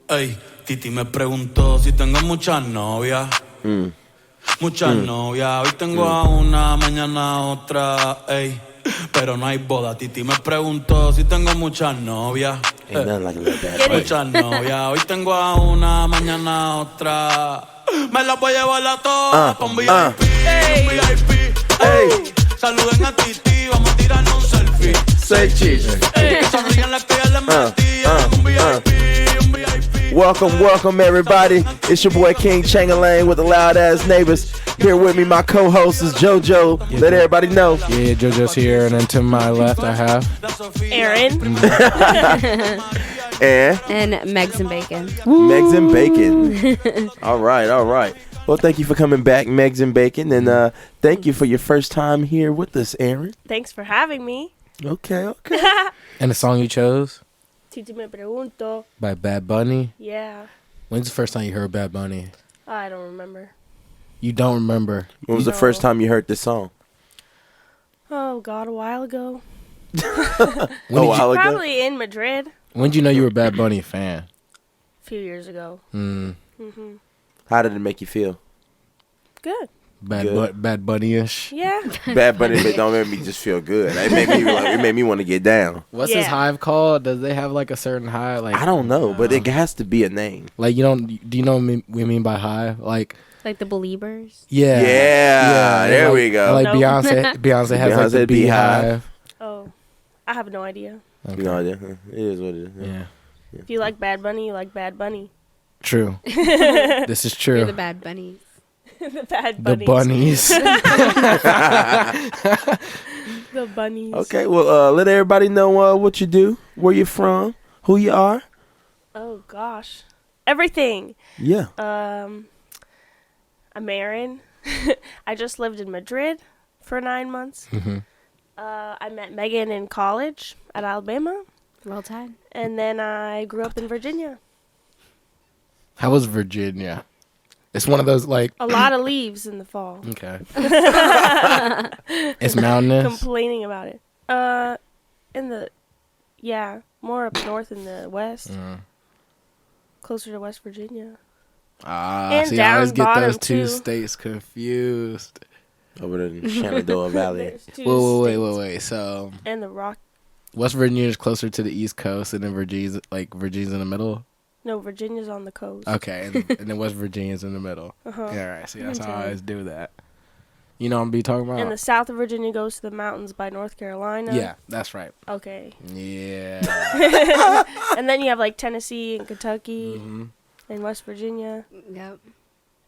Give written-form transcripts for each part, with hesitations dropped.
Ey, Titi me preguntó si tengo muchas novias. Muchas novias. Hoy tengo a una, mañana a otra. Ey, pero no hay boda. Titi me preguntó si tengo muchas novias. Muchas novias. Hoy tengo a una, mañana a otra. Me las voy a llevar a todas con VIP. VIP. Ey. Saluden a Titi, vamos a tirarnos un selfie. Say cheese. Ey, sonrían las que ya les metían. Un VIP, un VIP. Welcome everybody. It's your boy King Changalang with the loud ass neighbors. Here with me, my co-host is JoJo. Let everybody know. Yeah, JoJo's here, and then to my left I have Aaron. And Megs and Bacon. Megs and Bacon. All right. Well, thank you for coming back, Megs and Bacon, and thank you for your first time here with us, Aaron. Thanks for having me. Okay. And the song you chose Titi me pregunto. by Bad Bunny. Yeah. When's the first time you heard Bad Bunny? I don't remember. You don't remember? When was the first time you heard this song? Oh, God, a while ago. Probably in Madrid. When did you know you were a Bad Bunny fan? A few years ago. How did it make you feel? Good. Bad Bunny-ish. Yeah. Bad Bunny, but don't make me just feel good. It made me want to get down. What's his hive called? Does they have like a certain hive? Like I don't know, but it has to be a name. Like do you know what we mean by hive? Like the Beliebers? Yeah. There we go. Like Nope. Beyonce has like the beehive. Oh, I have no idea. Okay. No idea. It is what it is. Yeah. If you like Bad Bunny, you like Bad Bunny. True. This is true. You're the Bad Bunnies. The Bad The Bunnies. bunnies. The bunnies. Okay, well, let everybody know what you do, where you're from, who you are. Oh, gosh. Everything. Yeah. I'm Aaron. I just lived in Madrid for 9 months. I met Megan in college at Alabama. Well timed. And then I grew up in Virginia. How was Virginia? It's one of those like A lot of leaves in the fall. okay. It's mountainous. Complaining about it. More up north in the west. Closer to West Virginia. And See, I always down get those bottom, two too. states confused. Over in the Shenandoah Valley. There's two states. Wait. So And the Rock. West Virginia is closer to the East Coast, and then Virginia's in the middle. No, Virginia's on the coast. Okay, and then West Virginia's in the middle. Uh-huh. Yeah, right. See, that's how I Okay. always do that. You know what I'm be talking about? And the south of Virginia goes to the mountains by North Carolina. Yeah, that's right. Okay. Yeah. And then you have like Tennessee and Kentucky Mm-hmm. and West Virginia Yep.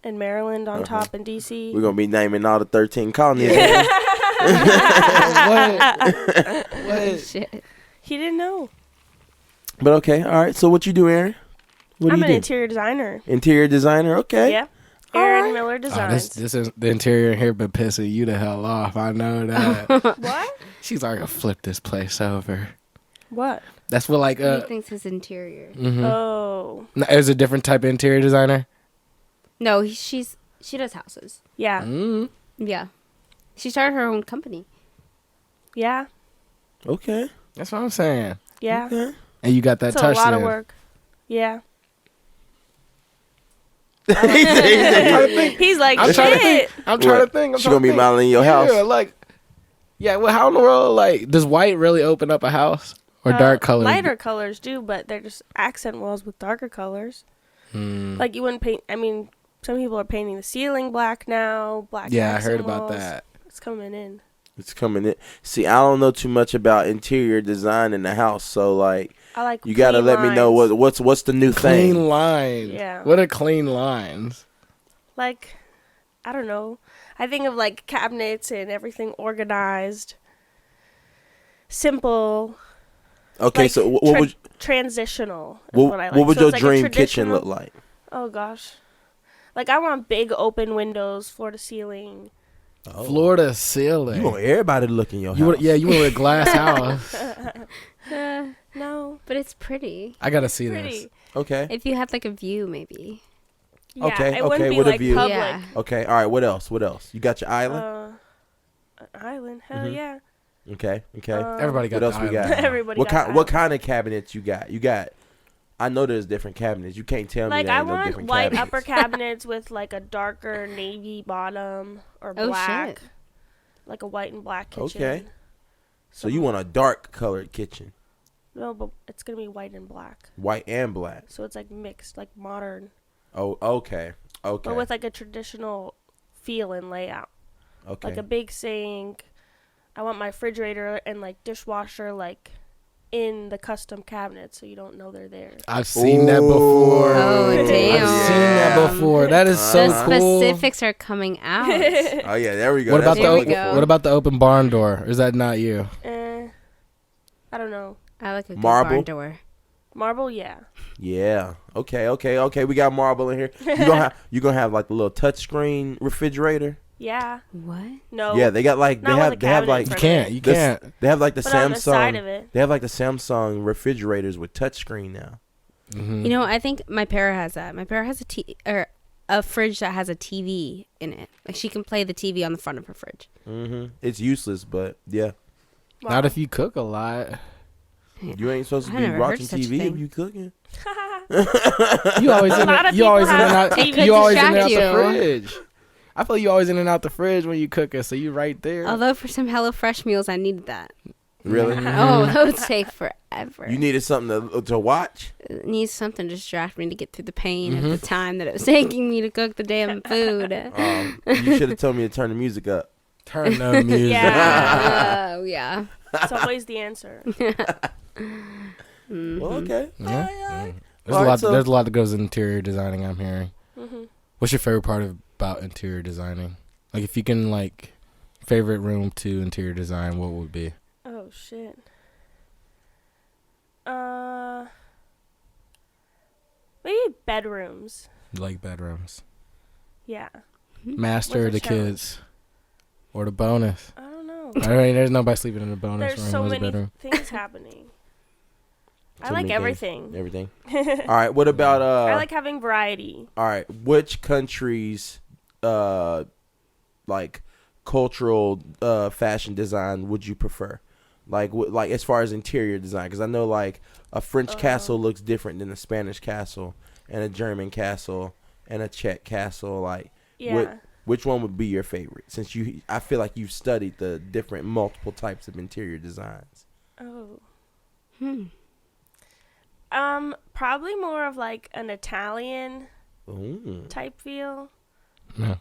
and Maryland on top and D.C. We're going to be naming all the 13 colonies. What? Shit. He didn't know. But okay, all right. So what you do, Aaron? What do I'm you an do? interior designer. Interior designer, okay. Yeah. All Aaron right. Miller Oh, Designs. this is the interior here been pissing you the hell off. I know that. What? She's like, gonna flip this place over. What? That's what like He thinks his interior. mhm. Oh. No, there's a different type of interior designer. No, she does houses. Yeah. Mm. Yeah. She started her own company. Yeah. Okay. That's what I'm saying. Yeah. Okay. And you got that It's a touch lot there. of work. Yeah. He's like, I'm trying to shit. think. I'm trying What? to think. She gonna be modeling in your house? Yeah, like, yeah. Well, how in the world, like, does white really open up a house or dark colors? Lighter colors do, but they're just accent walls with darker colors. Like you wouldn't paint. I mean, some people are painting the ceiling black now. Black. Yeah, I accent heard about walls. that. It's coming in. It's coming in. See, I don't know too much about interior design in the house, so like I like. you got to clean let me know lines. what's the new Clean thing. lines. Yeah. What are clean lines? Like, I don't know. I think of like cabinets and everything organized, simple. Okay, like, so what would transitional? Is what I like. what would So your it's like a dream kitchen traditional- look like? Oh gosh, like I want big open windows, floor to ceiling. Floor to ceiling. You want everybody to look in your You house. want, yeah, you want a glass house. No, But it's pretty. I gotta see pretty. this. Okay. If you had like a view, maybe. Yeah, Okay, it wouldn't okay, be with a like view. public. Yeah. Okay. All right. What else? What else? You got your island. An island, hell yeah. Okay. Okay. Everybody got What else the we got? island. Everybody. what got kind? What kind of cabinets you got? You got I know there's different cabinets. You can't tell me Like there I ain't no want different white cabinets. upper cabinets with like a darker navy bottom or Oh, black. shit. Like a white and black kitchen. Okay. So you want a dark colored kitchen, No, but it's gonna be white and black. white and black. So it's like mixed, like modern. Oh, okay. Okay. But with like a traditional feel and layout. okay. Like a big sink. I want my refrigerator and like dishwasher like in the custom cabinet so you don't know they're there. I've seen that before. Oh, damn. I've seen that before. That is so The cool. specifics are coming out. Oh yeah, there we go. What about That's There what we I'm go. looking for. what about the open barn door? Is that not you? I don't know. I like a good Marble? barn door. Marble, yeah. Yeah. Okay. We got marble in here. You gonna have like a little touchscreen refrigerator. Yeah. What? No. Yeah, they got like Not with a they have cabinet like in You front can't. You this- can't. they have like the But on the side of Samsung. it. They have like the Samsung refrigerators with touchscreen now. Mhm. You know, I think my parent has that. My parent has a fridge that has a TV in it. Like she can play the TV on the front of her fridge. It's useless, but yeah, Wow. Not if you cook a lot. you ain't supposed to I be never heard watching such a TV if thing. you cooking. You always A in lot it. of You always in people and have out. TV You always in and out distract the you. fridge. I feel you always in and out the fridge when you cooking, so you right there. Although for some HelloFresh meals, I needed that. Really? Oh, that would take forever. You needed something to watch. It needs something to distract me to get through the pain of the time that it was taking me to cook the damn food. You should have told me to turn the music up. Turn the music. Yeah. Oh, yeah. It's always the answer. Well, okay. Yeah. Alright. There's Alright, a lot. so- There's a lot that goes into interior designing. I'm hearing. hmm What's your favorite part about interior designing? Like, if you can like favorite room to interior design, what would it be? Oh shit. Maybe bedrooms. You like bedrooms, Yeah. master or With the a shower. kids, or the bonus? I don't know. I mean, there's nobody sleeping in the bonus There's room. so What's many bedroom? things happening. I Too like many everything. Everything. All right. What about I like having variety. All right. Which countries, like cultural fashion design would you prefer? Like as far as interior design, because I know like a French castle looks different than a Spanish castle, and a German castle, and a Czech castle. Like, Yeah. which one would be your favorite? Since I feel like you've studied the different multiple types of interior designs. Oh. Probably more of like an Italian Ooh. type feel. Yeah.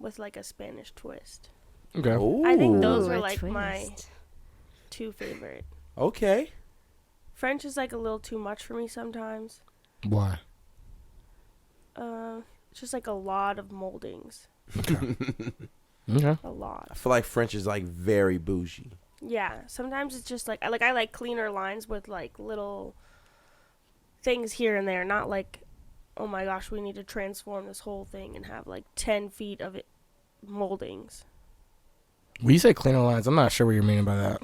With like a Spanish twist. Okay. I think Ooh. those Ooh, are a like my twist. two favorite. Okay. French is like a little too much for me sometimes. Why? It's just like a lot of moldings. Okay. A lot. I feel like French is like very bougie. Yeah. Sometimes it's just like I like cleaner lines with like little things here and there, not like, oh my gosh, we need to transform this whole thing and have like 10 feet of it moldings. When you say cleaner lines, I'm not sure what you're meaning by that.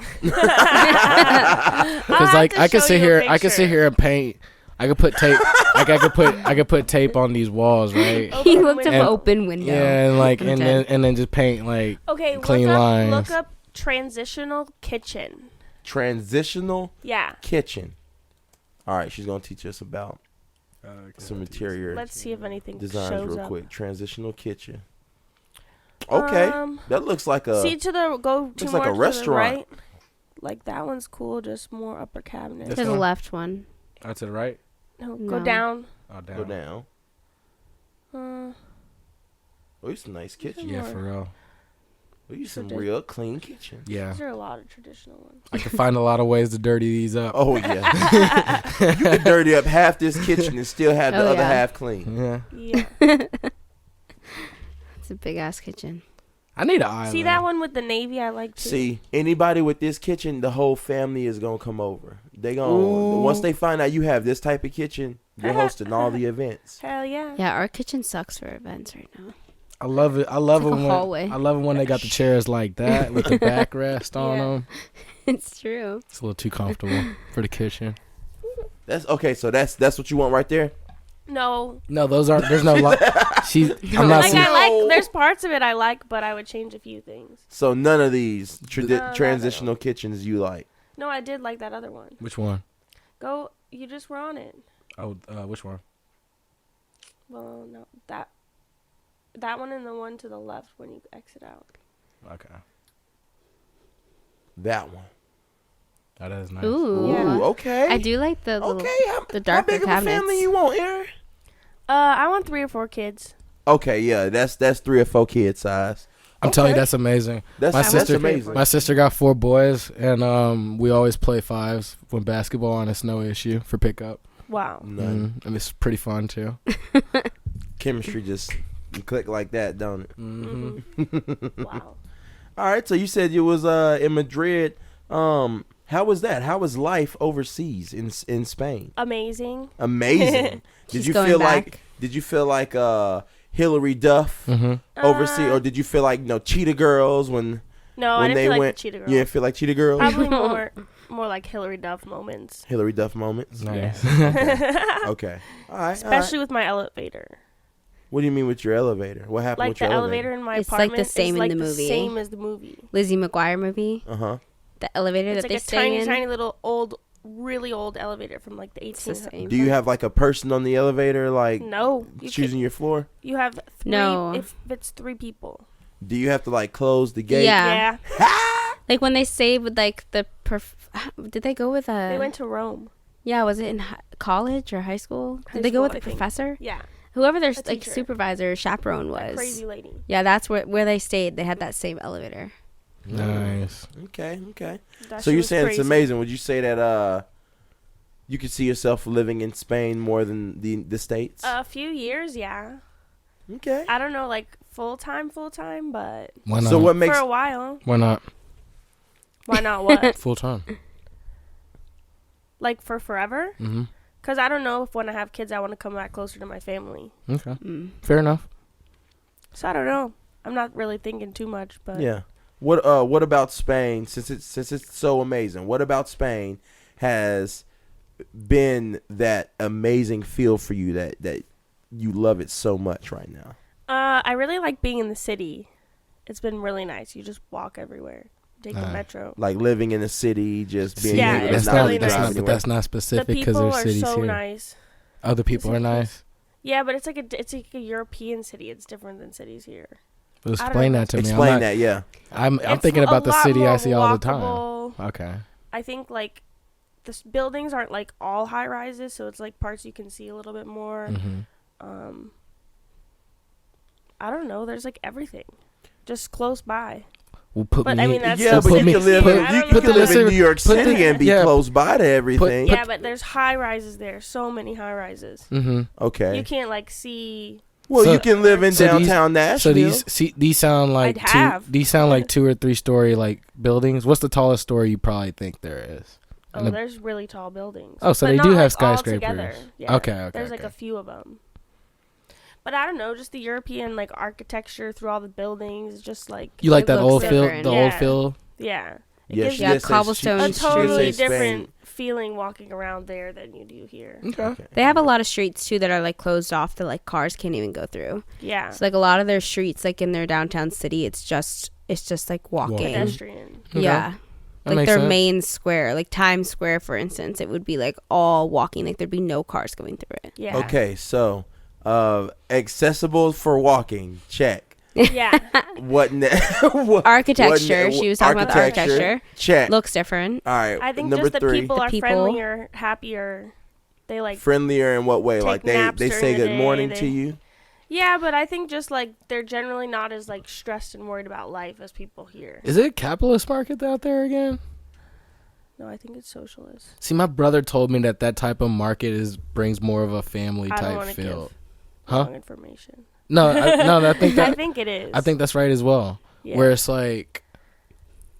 I'll Because have like to I could show sit you a here, I could sit picture. here and paint. I could put tape. like I could put tape on these walls, right? Open He looked up window. open window. Yeah, and like and Okay. then just paint like Okay, clean look lines. up transitional kitchen. Transitional Yeah. kitchen. All right, she's gonna teach us about some interior Let's see if anything designs shows real up. quick. Transitional kitchen. Okay, that looks like a. See to the go to looks more like a to restaurant. the right. Like that one's cool, just more upper cabinet. This To the one? left one. Oh, to the right. No, go No. down. Oh, down. Go down. Oh, it's a nice kitchen. Yeah, for real. Oh, you some Tradi- real clean kitchen. Yeah, There are a lot of traditional ones. I can find a lot of ways to dirty these up. Oh yeah. You can dirty up half this kitchen and still have the Oh, other yeah. half clean. Yeah, Yeah. It's a big ass kitchen. I need an island. See that one with the navy? I like too. See, anybody with this kitchen, the whole family is gonna come over. They gonna Ooh. once they find out you have this type of kitchen, you're hosting all the events. Hell yeah. Yeah, our kitchen sucks for events right now. I love it. I love It's it like a when hallway. I love it when they got the chairs like that with the backrest on Yeah. them. It's true. It's a little too comfortable for the kitchen. That's okay. So that's what you want right there. No. No, those aren't. There's no. I'm not. Like seeing, I like. There's parts of it I like, but I would change a few things. So none of these No, transitional kitchens you like. No, I did like that other one. which one? Go. You just were on it. Oh, which one? Well, no, that one and the one to the left when you exit out. Okay. That one. Oh, that is nice. Ooh. Yeah. Okay. I do like the little, Okay. the How darker big of a cabinets. family you want, Aaron? I want 3 or 4 kids. Okay, yeah, that's 3 or 4 kid size. I'm telling you, Okay. that's amazing. That's sister- amazing. My sister got 4 boys, and we always play 5s when basketball, and it's no issue for pickup. Wow. None. And it's pretty fun too. Chemistry just you click like that, don't it? Mm-hmm. Wow. All right, so you said you was in Madrid. How was that? How was life overseas in Spain? Amazing. Amazing. She's going back. Did you feel like Hillary Duff Mm-hmm. overseas, or did you feel like Cheetah Girls when No, I when didn't they feel like went? the Cheetah Girl. You didn't feel like Cheetah Girls? Probably more like Hillary Duff moments. Hillary Duff moments. Nice. Okay. All right. Especially with my elevator. What do you mean with your elevator? What happened Like with the your elevator in my It's like apartment the same is in like the the movie. same as the movie. Lizzie McGuire movie. Uh huh. The elevator It's that like they a stay tiny, in. tiny little old, really old elevator from like the It's the 1800s. same. Do you have like a person on the elevator, like No, choosing your floor? you have 3. No. If it's 3 people. Do you have to like close the gate? Yeah. Yeah. Like when they stayed with like the did they go with a They went to Rome. yeah, was it in college or high school? High Did they go school, with I a think. professor? Yeah. Whoever their A like teacher. supervisor or chaperone That was. crazy lady. Yeah, that's where they stayed. They had that same elevator. Nice. Okay. That So shit you're was saying crazy. it's amazing. Would you say that you could see yourself living in Spain more than the States? A few years, yeah. Okay. I don't know, like full time, but Why not? So what makes for a while. Why not? Why not what? Full time. Like for forever? Mm-hmm. Because I don't know if when I have kids, I want to come back closer to my family. Okay. Mm. Fair enough. So I don't know. I'm not really thinking too much, but Yeah. What about Spain? Since it's so amazing, what about Spain has been that amazing feel for you that you love it so much right now? I really like being in the city. It's been really nice. You just walk everywhere. Take the metro. Like living in a city, just being Yeah, able to it's not really drive nice. But anywhere. that's not The specific because people there's are cities so here. nice. Other people are nice. Yeah, but it's like a European city. It's different than cities here. Well, I don't explain know. that to me. Explain I'm not, that, yeah. I'm It's thinking a about the lot city I more see all the time. walkable. Okay. I think like the buildings aren't like all high rises, so it's like parts you can see a little bit more. Mm-hmm. I don't know. There's like everything, just close by. Well, put But me. I mean, that's Yeah, just but put you me- can live put- in, I you don't can put the live in list- New York put City the- and be yeah. close by to everything. Yeah, but there's high rises there. So many high rises. Mm-hmm. Okay. You can't like see. Well, So- you can live in so these- downtown Nashville. So these sound like I'd have. these sound like 2 or 3 story like buildings. What's the tallest story you probably think there is? Oh, And the- there's really tall buildings. Oh, so But they not, do have like, all skyscrapers. together. Yeah. Okay. There's like okay. a few of them. But I don't know, just the European like architecture through all the buildings, just like You like It that looks old feel? different. The Yeah. old feel. yeah. It Yeah, gives she you Yeah, did say cobblestone a streets. totally Spain. different feeling walking around there than you do here. Okay. They have a lot of streets too that are like closed off that like cars can't even go through. Yeah. So like a lot of their streets, like in their downtown city, it's just like walking. Pedestrian. Okay. Yeah. That Like makes their sense. main square, like Times Square, for instance, it would be like all walking. Like there'd be no cars going through it. Yeah. Okay, so accessible for walking, check. Yeah. What, what Architecture. what- She was talking about the architecture. Check. Looks different. All right. I think number just the 3. people are people. friendlier, happier. They like Friendlier in what way? take Like they naps say during the good day, morning they- to you. Yeah, but I think just like they're generally not as like stressed and worried about life as people here. Is it a capitalist market out there again? No, I think it's socialist. See, my brother told me that type of market brings more of a family I don't type want to feel. give Huh? wrong information. No, I think I that think it is. I think that's right as well. yeah. Where it's like,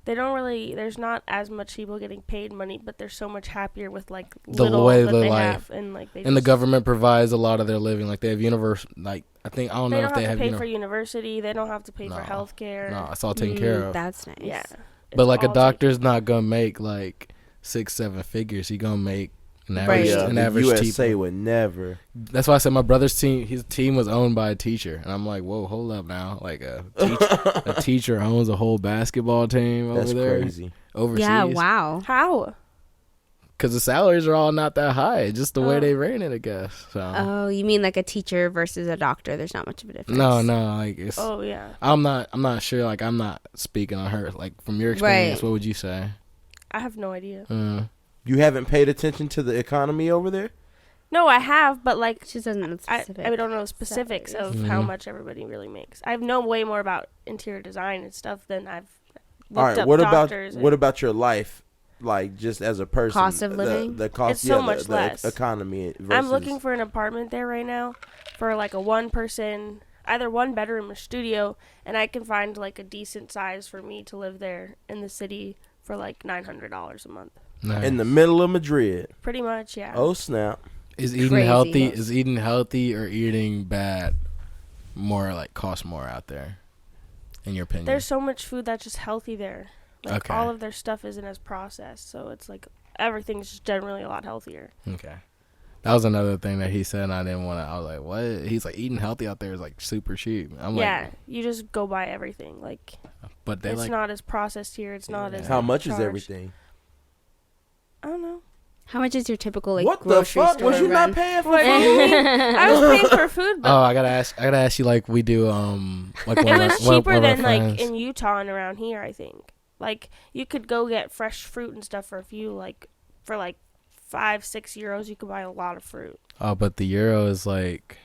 they don't really. There's not as much people getting paid money, but they're so much happier with like The little way that they they life. have, and like they and the just- government provides a lot of their living. Like they have universal. Like I think I don't They know don't if they have have. to pay for university. They don't have to pay for No. healthcare. No, it's all taken care of. That's nice. Yeah. But It's like a all doctor's not gonna make like 6-7 figures. He gonna make an Right. average, Yeah, an the average USA teacher. would never. That's why I said my brother's team. His team was owned by a teacher, and I'm like, whoa, hold up now. Like a teacher owns a whole basketball team That's over there crazy. overseas. Yeah. Wow. How? because the salaries are all not that high. Just the way they ran it, I guess. So. Oh, you mean like a teacher versus a doctor? There's not much of a difference. No, like it's. Oh yeah. I'm not sure. Like I'm not speaking on her. Like from your experience, Right. what would you say? I have no idea. You haven't paid attention to the economy over there? No, I have, but like She doesn't know specific. I don't know specifics of how much everybody really makes. I know way more about interior design and stuff than I've looked All right. up What doctors. about your life? Like just as a person, Cost of living? the cost, It's so much the less. economy. Versus, I'm looking for an apartment there right now for like a one-person, either one bedroom or studio, and I can find like a decent size for me to live there in the city for like $900 a month. Nice. in the middle of Madrid. Pretty much, yeah. Oh snap! Is eating Crazy. healthy? Is eating healthy or eating bad more like cost more out there? In your opinion? There's so much food that's just healthy there. Like Okay. all of their stuff isn't as processed, so it's like everything's just generally a lot healthier. Okay. That was another thing that he said, and I didn't want to. I was like, "What?" He's like, "Eating healthy out there is like super cheap." I'm Yeah, like, you just go buy everything. Like "But they it's like not as processed here. It's not as How like, much is charged. everything? I don't know. How much is your typical like What the grocery fuck? store Was you run? not paying for What do you food? mean? I was paying for food, but oh, I gotta ask you like we do like it one was of our- cheaper one of our than like friends. in Utah and around here. I think like you could go get fresh fruit and stuff for a few like for like €5-6. You could buy a lot of fruit. Oh, but the euro is like,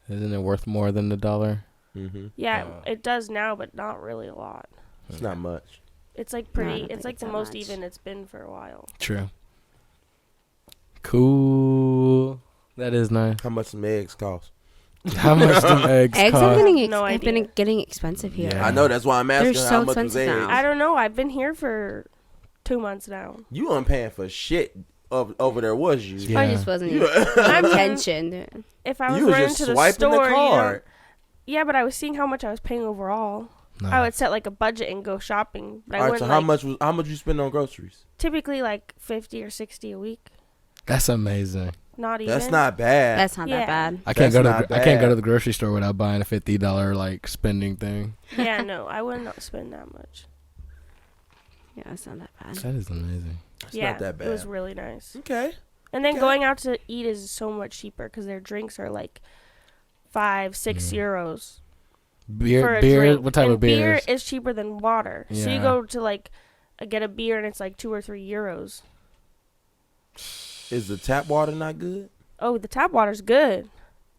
isn't it worth more than the dollar? Mm-hmm. Yeah, Oh. it does now, but not really a lot. It's not much. It's like No, I pretty. don't It's think like it's the that most much. even it's been for a while. True. Cool. That is nice. How much some eggs cost? How much do eggs Eggs cost? are No have been idea. getting expensive here. Yeah. I know that's why I'm asking They're how so much was expensive eggs. now. I don't know. I've been here for 2 months now. You weren't paying for shit over there, was you? Yeah. I just wasn't You, paying attention. If I was you was running just to the swiping store, the card. yeah, but I was seeing how much I was paying overall. No. I would set like a budget and go shopping. But I All right, wouldn't so like, how much you spend on groceries? typically like 50 or 60 a week. That's amazing. Not even. That's not bad. That's not Yeah. that bad. I can't That's go not to I can't go bad. to the grocery store without buying a $50 like spending thing. Yeah, no, I would not spend that much. Yeah, it's not that bad. That is amazing. It's yeah, not that bad. it was really nice. Okay. And then Okay. going out to eat is so much cheaper because their drinks are like 5-6 Mm. euros. for Beer, a beer. drink. What type and of beer? Beer is cheaper than water. So Yeah. you go to like get a beer and it's like 2 or 3 euros. Is the tap water not good? Oh, the tap water's good.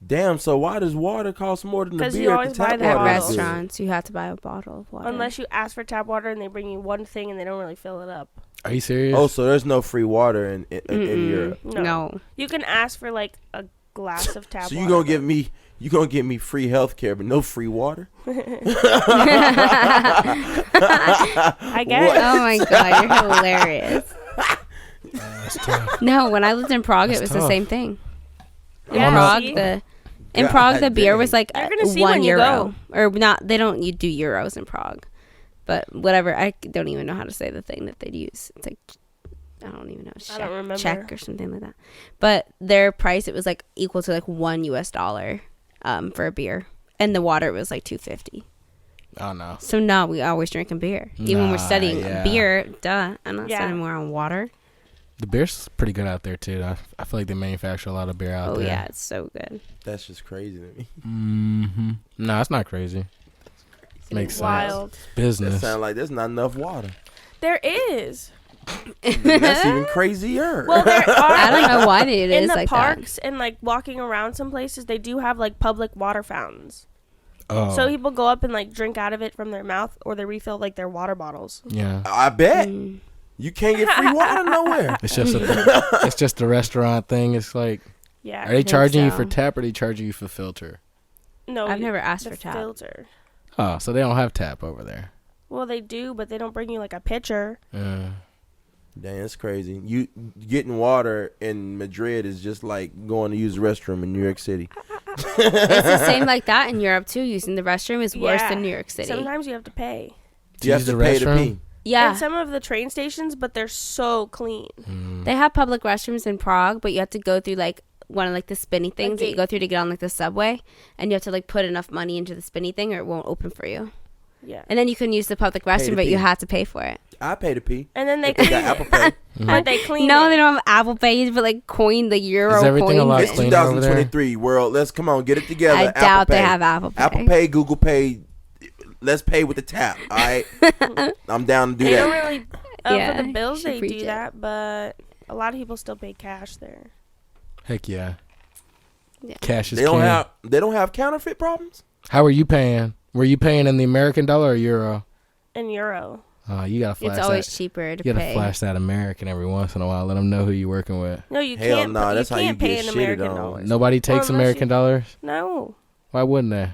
Damn. So why does water cost more than the 'Cause beer? you if always the tap buy the At water is bottle. good? restaurants, you have to buy a bottle of water. Unless you ask for tap water and they bring you one thing and they don't really fill it up. Are you serious? Oh, so there's no free water in Mm-mm. Europe. No. You can ask for like a glass of tap So water. you gonna give me free health care but no free water? I guess. Oh my god, you're hilarious. That's tough. No, when I lived in Prague, That's it was the tough. same thing. In Yeah, Prague, see? in God Prague, the beer dang. was like You're gonna see 1 when you euro, go. or not. They don't. You do euros in Prague, but whatever. I don't even know how to say the thing that they'd use. It's like I don't even know. I don't remember. Czech or something like that. But their price, it was like equal to like $1 for a beer, and the water was like $2.50. Oh no. So no, we always drinking beer, even when we're Nah, studying yeah. beer. Duh, I'm not Yeah. studying more on water. The beer's pretty good out there too. I feel like they manufacture a lot of beer out Oh there. yeah, it's so good. That's just crazy to me. Mm-hmm. No, it's not crazy. Makes sense. Wild. That Business. sounds like there's not enough water. There is. That's even crazier. Well, there are. I don't know why it in is the like parks and like walking around some places, they do have like public water fountains. Oh. So people go up and like drink out of it from their mouth, or they refill like their water bottles. yeah. I bet that. you can't get free water nowhere. It's just it's just a restaurant thing. It's like, Yeah. are they think charging you so. for tap or are they charging you for filter? No, I've never asked the for tap. filter. Oh, so they don't have tap over there. Well, they do, but they don't bring you like a pitcher. Dang, that's crazy. You getting water in Madrid is just like going to use the restroom in New York City. It's the same like that in Europe too. Using the restroom is worse Yeah. than New York City. Sometimes you have to pay. You have use to the pay to restroom? pee. Yeah, And some of the train stations, but they're so clean. they have public restrooms in Prague, but you have to go through like one of like the spinny things that you gate. go through to get on like the subway, and you have to like put enough money into the spinny thing or it won't open for you. Yeah. And then you can use the public to restroom, but you pee. have to pay for it. I pay to pee. And then they If they clean got it. Apple Pay. But they clean No, it. they don't have Apple Pay. You just put like coin, the euro Is everything coin. a lot It's cleaner over there? 2023 world. Let's come on, get it together. I Apple doubt they Pay. have Apple Pay. Apple Pay, Google Pay. Let's pay with the tap. All right, I'm down to do They don't that. really. Yeah, For the bills, should they preach do it. that, but a lot of people still pay cash there. Heck yeah. Yeah. Cash is They don't king. have. They don't have counterfeit problems. How are you paying? Were you paying in the American dollar or euro? In euro. You gotta flash It's always that. cheaper to You gotta pay. flash that American every once in a while. Let them know who you're working with. No, you Hell can't. nah, You that's how you can't pay get in shitted American on. dollars. Nobody takes unless American dollars. No. Why wouldn't they?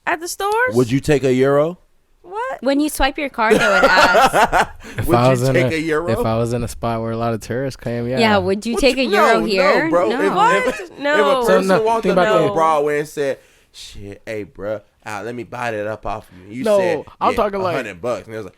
At the stores? Would you take a euro? What? When you swipe your card, they would ask. If Would I was you in take a euro? If I was in a spot where a lot of tourists came, yeah. Yeah, would you What take a you- euro no, here? no, bro. What? If No. a So, person no, walked think up about to that. Broadway and said, "Shit, hey, bro, let me buy that up off you." You No, said, I'm talking like- $100, and it was like,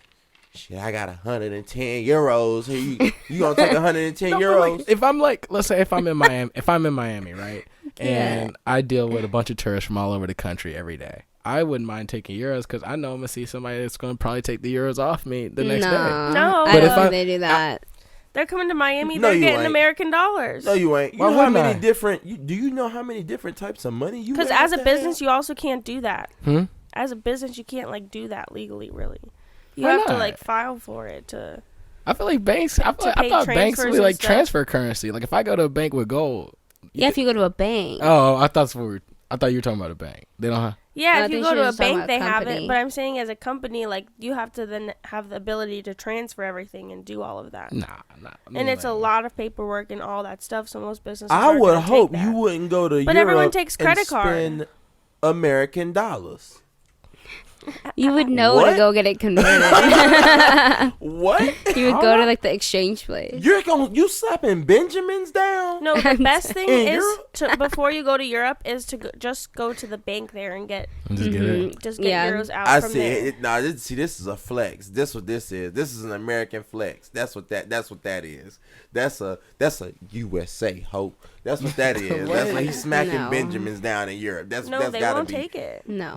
"Shit, I got 110 euros. Here you gonna take 110 No, but, euros?" like, if I'm like, let's say if I'm in Miami, right, and I deal with a bunch of tourists from all over the country every day, I wouldn't mind taking euros because I know I'm gonna see somebody that's gonna probably take the euros off me the next day. No. I But don't if think I- they do that. They're coming to Miami. No, They're you getting ain't. American dollars. No, you ain't. You Why know how wouldn't many I? different? Do you know how many different types of money you? Because have as a to business, have? you also can't do that. Hmm? As a business, you can't like do that legally. Really, you Why have to not? like file for it to. I feel like banks. I pay thought banks transfers would be and like stuff. transfer currency. Like if I go to a bank with gold. Yeah, if you go to a bank. Oh, I thought you were talking about a bank. They don't have. Yeah, I if you think go she to a was talking bank, about they have company. it. But I'm saying as a company, like you have to then have the ability to transfer everything and do all of that. Nah. I And mean, it's a like- lot of paperwork and all that stuff. So most businesses. I aren't would gonna hope take you that. wouldn't go to But Europe everyone takes and credit card. spend American dollars. You would know What? to go get it converted. What? You would go to like the exchange place. You slapping Benjamins down? No, the best thing In is Europe? to before you go to Europe is to just go to the bank there and get Just get it. just get Yeah. euros out I from see there. it. Nah, see, this is a flex. This what this is. This is an American flex. That's what that is. That's a USA hope. That's what that is. That's like he's smacking No. Benjamins down in Europe. That's No, they gotta won't be. take it. No.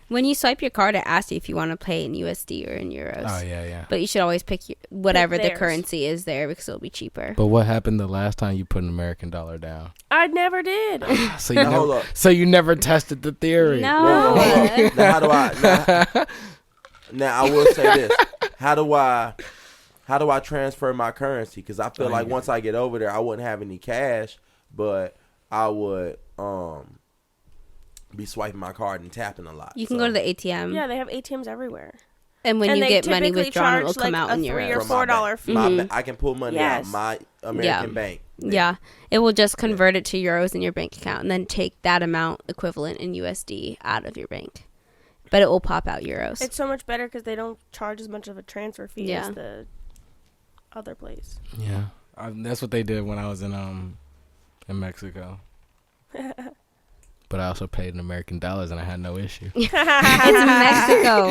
When you swipe your card, it asks you if you want to pay in USD or in euros. Oh yeah. But you should always pick whatever the theirs. currency is there because it'll be cheaper. But what happened the last time you put an American dollar down? I never did. So you Now, hold never, up. so you never tested the theory. No. Whoa, whoa, whoa. Now, how do I? Now I will say this. How do I transfer my currency? Because I feel like once I get over there, I wouldn't have any cash, but I would be swiping my card and tapping a lot. You can So, go to the ATM. Yeah, they have ATMs everywhere. And when And you they get money typically withdrawn, it'll charge, come like, out a in $3 or euros. from my $4 bank. fee. My I can pull money Yes. out my American bank. Yeah. It will just convert it to euros in your bank account and then take that amount equivalent in USD out of your bank. But it will pop out euros. It's so much better because they don't charge as much of a transfer fee Yeah. as the other place. Yeah, that's what they did when I was in Mexico. But I also paid in American dollars and I had no issue. It's Mexico.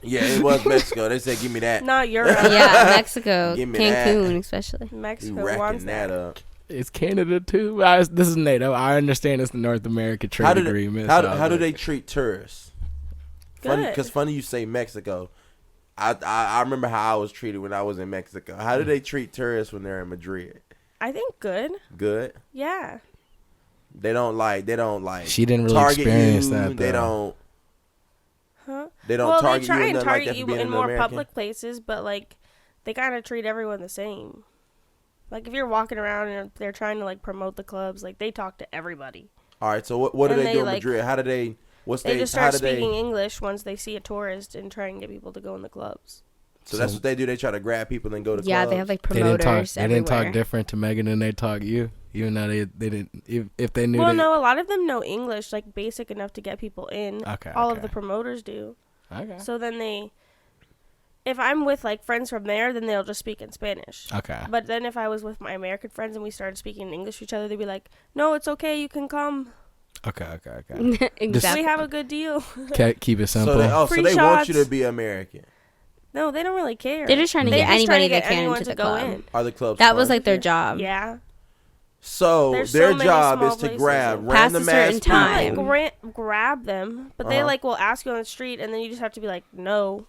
Yeah, it was Mexico. They said, "Give me that." Not Europe. Yeah, Mexico. Give me that. Cancun, especially. You Mexico racking wants that that. up. It's Canada too. This is NATO. I understand it's the North America trade agreement. How do they treat tourists? Funny, Good. because funny you say Mexico. I remember how I was treated when I was in Mexico. How do they treat tourists when they're in Madrid? I think good. Good. Yeah. They don't like. She didn't really target experience you. that. They though. don't. Huh? They don't Well, target they try you. and Nothing like target that for you being in an more American. public places, but like they kind of treat everyone the same. Like if you're walking around and they're trying to like promote the clubs, like they talk to everybody. All right. So what do And they do in they, like, Madrid? How do they? What's They just how start do speaking they? English once they see a tourist and try and get people to go in the clubs. So that's what they do. They try to grab people and go to Yeah, clubs. they have like They didn't promoters talk. They didn't everywhere. talk different to Megan than they talk you. Even though they didn't. If they knew. Well, they, no, a lot of them know English, like basic enough to get people in. Okay, All of okay. the promoters do. Okay. So then if I'm with like friends from there, then they'll just speak in Spanish. Okay. But then if I was with my American friends and we started speaking in English to each other, they'd be like, "No, it's okay, you can come. Okay. Exactly. We have a good deal." Keep it simple. Free so they want you shots. to be American. No, they don't really care. They're just trying to They're get just trying anybody to they get can anyone into to the go club. in. Are the clubs? That was fun? like their job. Yeah. So There's so their many job small is to places. grab Past random a certain ass time. people. Grab them, but they like will ask you on the street, and then you just have to be like, no.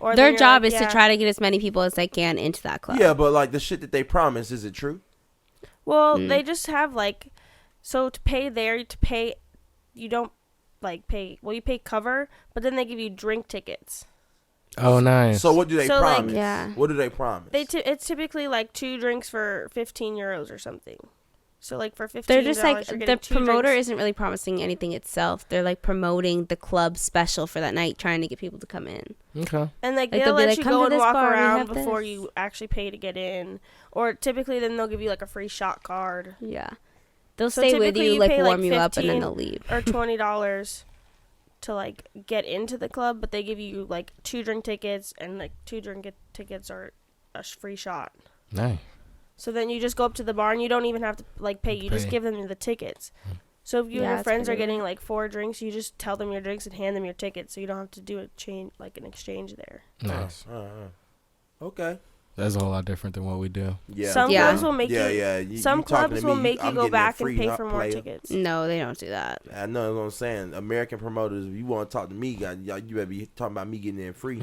Or Their then you're job like, is yeah. to try to get as many people as they can into that club. Yeah, but like the shit that they promise, is it true? Well, they just have like, so to pay, you don't like pay. Well, you pay cover, but then they give you drink tickets. Oh, nice. So what do they So, like, promise? yeah. What do they promise? It's typically like 2 drinks for 15 euros or something. So like for 15, They're just like, you're the getting 2 promoter drinks. isn't really promising anything itself. They're like promoting the club special for that night, trying to get people to come in. Okay. And like Like, they'll they'll be let like, you "Come go to and this walk bar, we around have before this." you actually pay to get in. Or typically then they'll give you like a free shot card Yeah. They'll So stay with typically you, you like pay, like, warm you up, and then 15 they'll leave. or $20 to like get into the club, but they give you like 2 drink tickets, and like 2 drink tickets are a free shot. Nice. So then you just go up to the bar and you don't even have to like pay. You just Pay. give them the tickets. So if you Yeah, and your it's friends are pretty getting like 4 drinks, you just tell them your drinks and hand them your tickets, so you don't have to do a change like an exchange there. Nice. Okay. That's a whole lot different than what we do. Yeah. Some Yeah. clubs will make you. Some you talking clubs to will me, make you I'm go getting back that and free, pay huh, for more player? tickets. No, they don't do that. I know what I'm saying. American promoters, if you want to talk to me, you better be talking about me getting in free.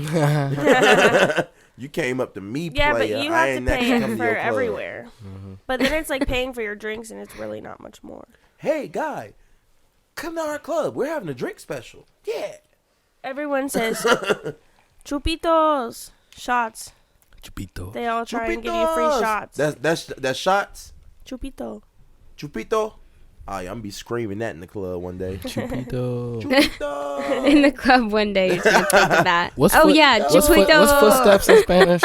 You came up to me, Yeah, player. but you I have to ain't next pay come to for your club. everywhere. But then it's like paying for your drinks, and it's really not much more. Hey, guy, come to our club. We're having a drink special. Yeah. Everyone says chupitos, shots. Chupito. They all try and give you free Chupitos. shots. That's shots. Chupito. Chupito. Oh, yeah, I'm gonna be screaming that in the club one day. Chupito. Chupito. In the club one day, you're just gonna think of that. What's oh, foot- yeah, What's, Chupito. what's footsteps in Spanish?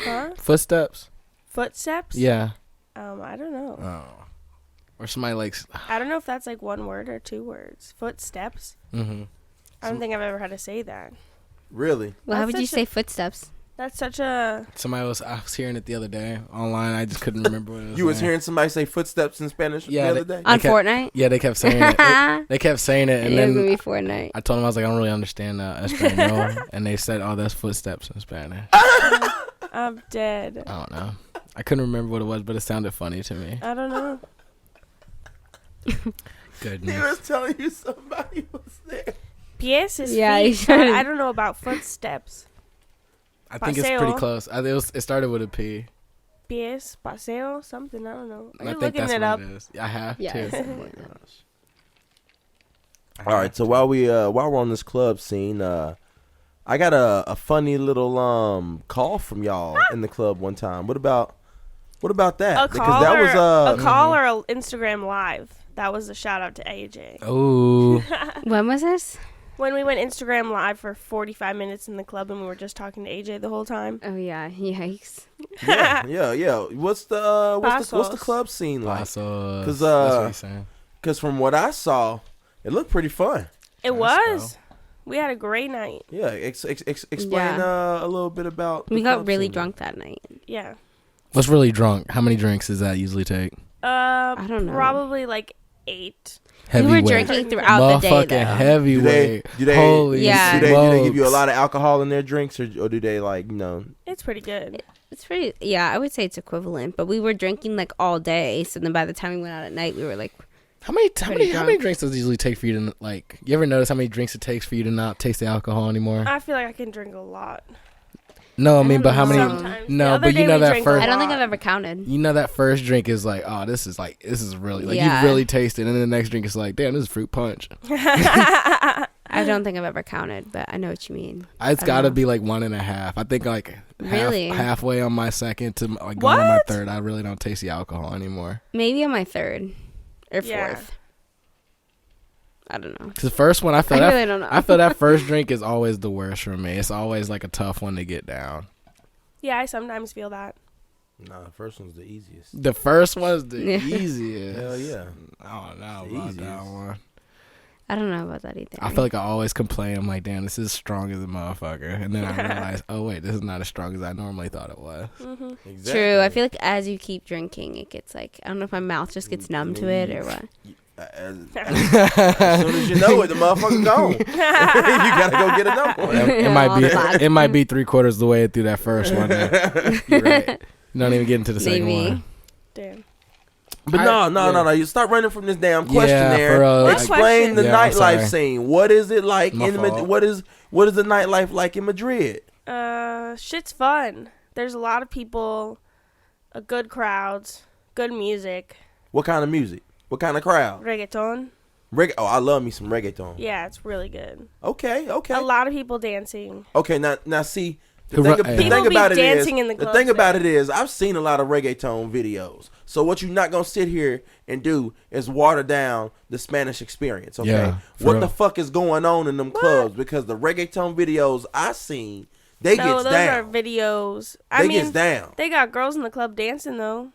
Huh? Footsteps? Footsteps? Yeah. I don't know. Oh. Or somebody likes. I don't know if that's like 1 word or 2 words. Footsteps. Mm-hmm. I don't think I've ever had to say that. Really? Well, how That's would you such say footsteps? That's such a. I was hearing it the other day online. I just couldn't remember what it was. You was saying. hearing somebody say footsteps in Spanish the other day? On kept- Fortnite? Yeah, they kept saying it. They kept saying it, and it was then gonna be Fortnite. I told them I was like, I don't really understand Espanol, and they said, "Oh, that's footsteps in Spanish." I'm dead. I don't know. I couldn't remember what it was, but it sounded funny to me. I don't know. He Goodness. was telling you somebody was there. Pies is Yeah, feet, you but should. I don't know about footsteps. I think it's pretty Paseo. close. It started with a P. Pies, paseo, something. I don't know. And Are I you think looking that's it what up? it is. I have Yeah, to. it's something like that. All right, so while we're on this club scene, I got a funny little call from y'all in the club one time. What about that? A call, that or, was a call or an Instagram live. That was a shout out to AJ. Oh, When was this? When we went Instagram live for 45 minutes in the club and we were just talking to AJ the whole time. Oh, yeah. Yikes. yeah. What's the Pasos. club scene like? so 'Cause, that's what he's saying. Because from what I saw, it looked pretty fun. It Let's was. We had a great night. Yeah, explain Yeah. a little bit about. We the got club really scene. drunk that night. Yeah. What's really drunk? How many drinks does that usually take? I don't know. Probably like 8. We were Heavyweight. drinking throughout the day, Motherfucking though. heavyweight. Do they? Holy Yeah. Do they give you a smokes. lot of alcohol in their drinks, or do they It's pretty good. It's pretty, yeah, I would say it's equivalent. But we were drinking like all day. So then by the time we went out at night, we were like, How many drunk. drinks does it usually take for you to like? You ever notice how many drinks it takes for you to not taste the alcohol anymore? I feel like I can drink a lot. No, I I mean, don't but how know. many? Sometimes. The No, other but day you know we that drank a first. I don't think lot. I've ever counted. You know that first drink is like, oh, this is really like Yeah. you really taste it, and then the next drink is like, damn, this is fruit punch. I don't think I've ever counted, but I know what you mean. It's I got to know. be like 1.5. I think like Really? halfway on my second to like going on my What? third, I really don't taste the alcohol anymore. Maybe on my third or Yeah. fourth. I don't know. Cause the first one, I feel I that really don't know. I feel that first drink is always the worst for me. It's always like a tough one to get down. Yeah, I sometimes feel that. Nah, the first one's the easiest. The first one's the Yeah. easiest. Hell yeah. I don't know The about that easiest. one. I don't know about that either. I feel like I always complain. I'm like, damn, this is strong as a motherfucker. And then I realize, oh wait, this is not as strong as I normally thought it was. Hmm. Exactly. True. I feel like as you keep drinking, it gets like, I don't know if my mouth just gets numb to it or what. As soon as you know it, the motherfucker gone. You gotta go get another one. It All might be black. it might be 3/4 of the way through that first one. You're right. You don't even get into the second Maybe. one. Damn. But no. You start running from this damn question there. for real. Explain the Yeah, I'm nightlife sorry. scene. What is it like My in fault. what is the nightlife like in Madrid? Shit's fun. There's a lot of people, good crowds, good music. What kind of music? What kind of crowd? Reggaeton. Oh, I love me some reggaeton. Yeah, it's really good. Okay. A lot of people dancing. Okay, now see, People the be thing about it is, dancing in the the clubs thing about there. it is, I've seen a lot of reggaeton videos. So what you're not gonna sit here and do is water down the Spanish experience. Okay, Yeah, for what real. the fuck is going on in them clubs? Because the reggaeton videos I seen, they gets those down. are videos. They gets down. They got girls in the club dancing though.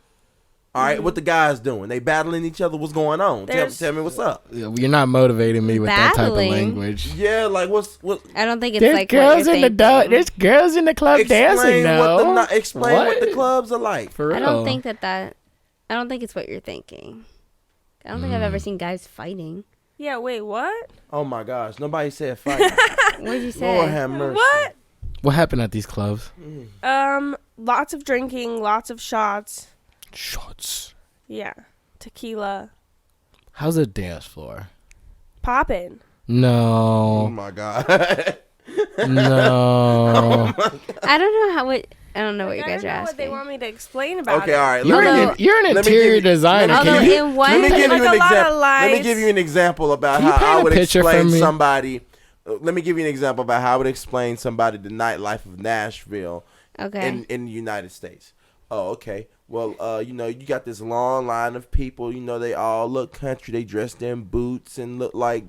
All right, what the guys doing? They battling each other. What's going on? Tell me what's up. You're not motivating me with that type of Battling. language. Yeah, like what? I don't think it's There's like girls what in you're the thinking. there's girls in the club dancing. No, Explain what the clubs are like. For real. I don't think I don't think it's what you're thinking. I don't think I've ever seen guys fighting. Yeah, wait, what? Oh my gosh, nobody said fight. What did you say? Lord have mercy. What? What happened at these clubs? Lots of drinking, lots of shots. Shots. Yeah. Tequila. How's the dance floor? Popping. Oh No, my god. no. I don't know how it. I don't know what you I guys don't are know what they asking. want me to explain about Okay, it. all right. You're Although- you're an let me interior give you- designer. let me Although Can you, in one, Let me give Like you a an lot of example. Let me lights. give you an example about Can you how I paint a would picture for explain me? somebody. Let me give you an example about how I would explain somebody the nightlife of Nashville okay. in the United States. Oh, okay. Well, you got this long line of people. They all look country. They dressed in boots and look like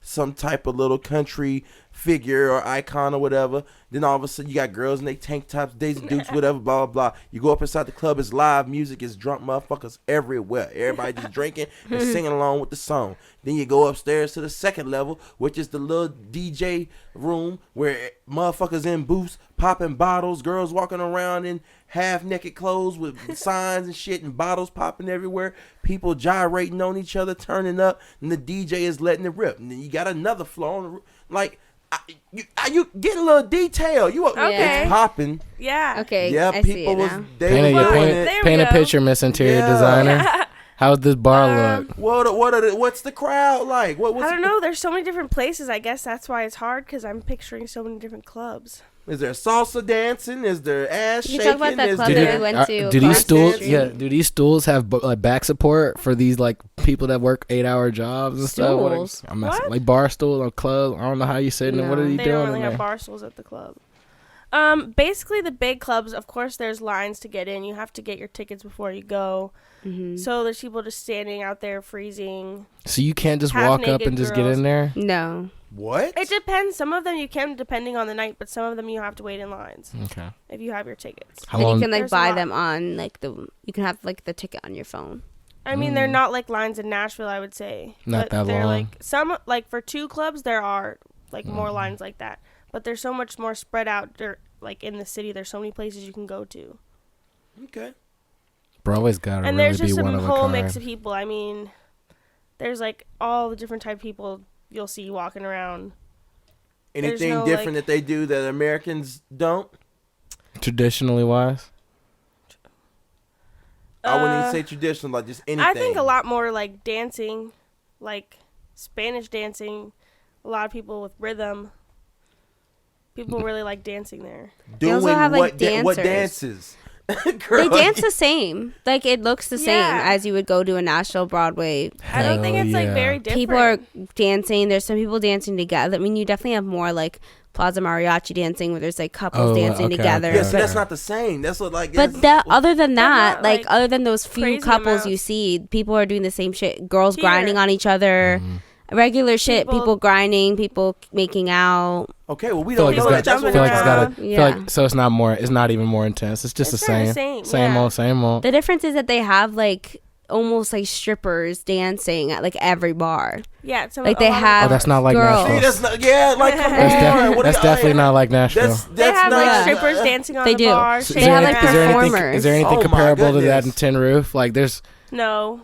some type of little country figure or icon or whatever. Then all of a sudden you got girls in they tank tops, Daisy Dukes, whatever, blah, blah, blah. You go up inside the club, it's live music, it's drunk motherfuckers everywhere. Everybody just drinking and singing along with the song. Then you go upstairs to the second level, which is the little DJ room where motherfuckers in booths popping bottles, girls walking around in half-naked clothes with signs and shit and bottles popping everywhere, people gyrating on each other, turning up, and the DJ is letting it rip. And then you got another floor on the roof. Like, you get a little detail. Okay. It's popping. Yeah. Okay. Yeah, I see people it was now. they paint, was a, doing paint, it. There we paint a go. picture, Miss Interior Yeah. Designer. How's this bar look? What's the crowd like? What's I don't know. There's so many different places. I guess that's why it's hard because I'm picturing so many different clubs. Is there salsa dancing? Is there ass You shaking? talk about that Is club there- that we went to. Do these across the stools? street. Yeah. Do these stools have like back support for these like people that work 8-hour jobs and stuff? Stools? I'm messing. What? Like bar stools or clubs. I don't know how you sitting. And what No. are you They doing don't in really there? have bar stools at the club. Basically the big clubs, of course, there's lines to get in. You have to get your tickets before you go. Mm-hmm. So there's people just standing out there freezing. So you can't just Half walk up naked and just get girls. in there. No. What? It depends. Some of them you can, depending on the night, but some of them you have to wait in lines Okay. if you have your tickets. How And long? you can like There's a buy lot. them on like you can have like the ticket on your phone. I mean, they're not like lines in Nashville, I would say. Not but that they're long. like some like for 2 clubs there are like more lines like that, but there's so much more spread out. Like in the city, there's so many places you can go to, Okay. Broadway's gotta and really there's be just one a of a whole kind. mix of people. I mean, there's like all the different type of people you'll see walking around. There's Anything no, different like- that they do that Americans don't? Traditionally wise. I wouldn't even Uh, say traditional, like just anything. I think a lot more like dancing, like Spanish dancing. A lot of people with rhythm. People really like dancing there. Doing also have, like, what dancers. dances? They Girl, dance the same. Like it looks the same Yeah. as you would go to a National Broadway. I don't think Hell it's like yeah. very different. People are dancing. There's some people dancing together. I mean, you definitely have more like Plaza Mariachi dancing where there's like couples Oh, dancing okay, together. okay, Yeah, so okay. that's not the same. That's what like. But other than that, not, like like, other than those few crazy couples you amounts. see, people are doing the same shit. Girls Here. grinding on each other. Mm-hmm. Regular shit. People- People grinding. People making out. Okay, well we I feel don't like know it's that. got. That's I what feel we're like it's trying got. to- Feel Yeah. like so it's not more. It's not even more intense. It's just It's the kinda same. same, yeah. Same old. The difference is that they have like almost like strippers dancing at like every bar. Yeah, some, Like a they lot of have Oh, that's not like girls. See, Nashville. that's not. Yeah, like come That's, on. What that's do you- definitely not like Nashville. That's They have not, like strippers dancing on They the do. bar. So Is they there have, any- like, is there anything- performers. Is there anything Oh, my comparable to that in goodness. Tin Roof? Like there's No.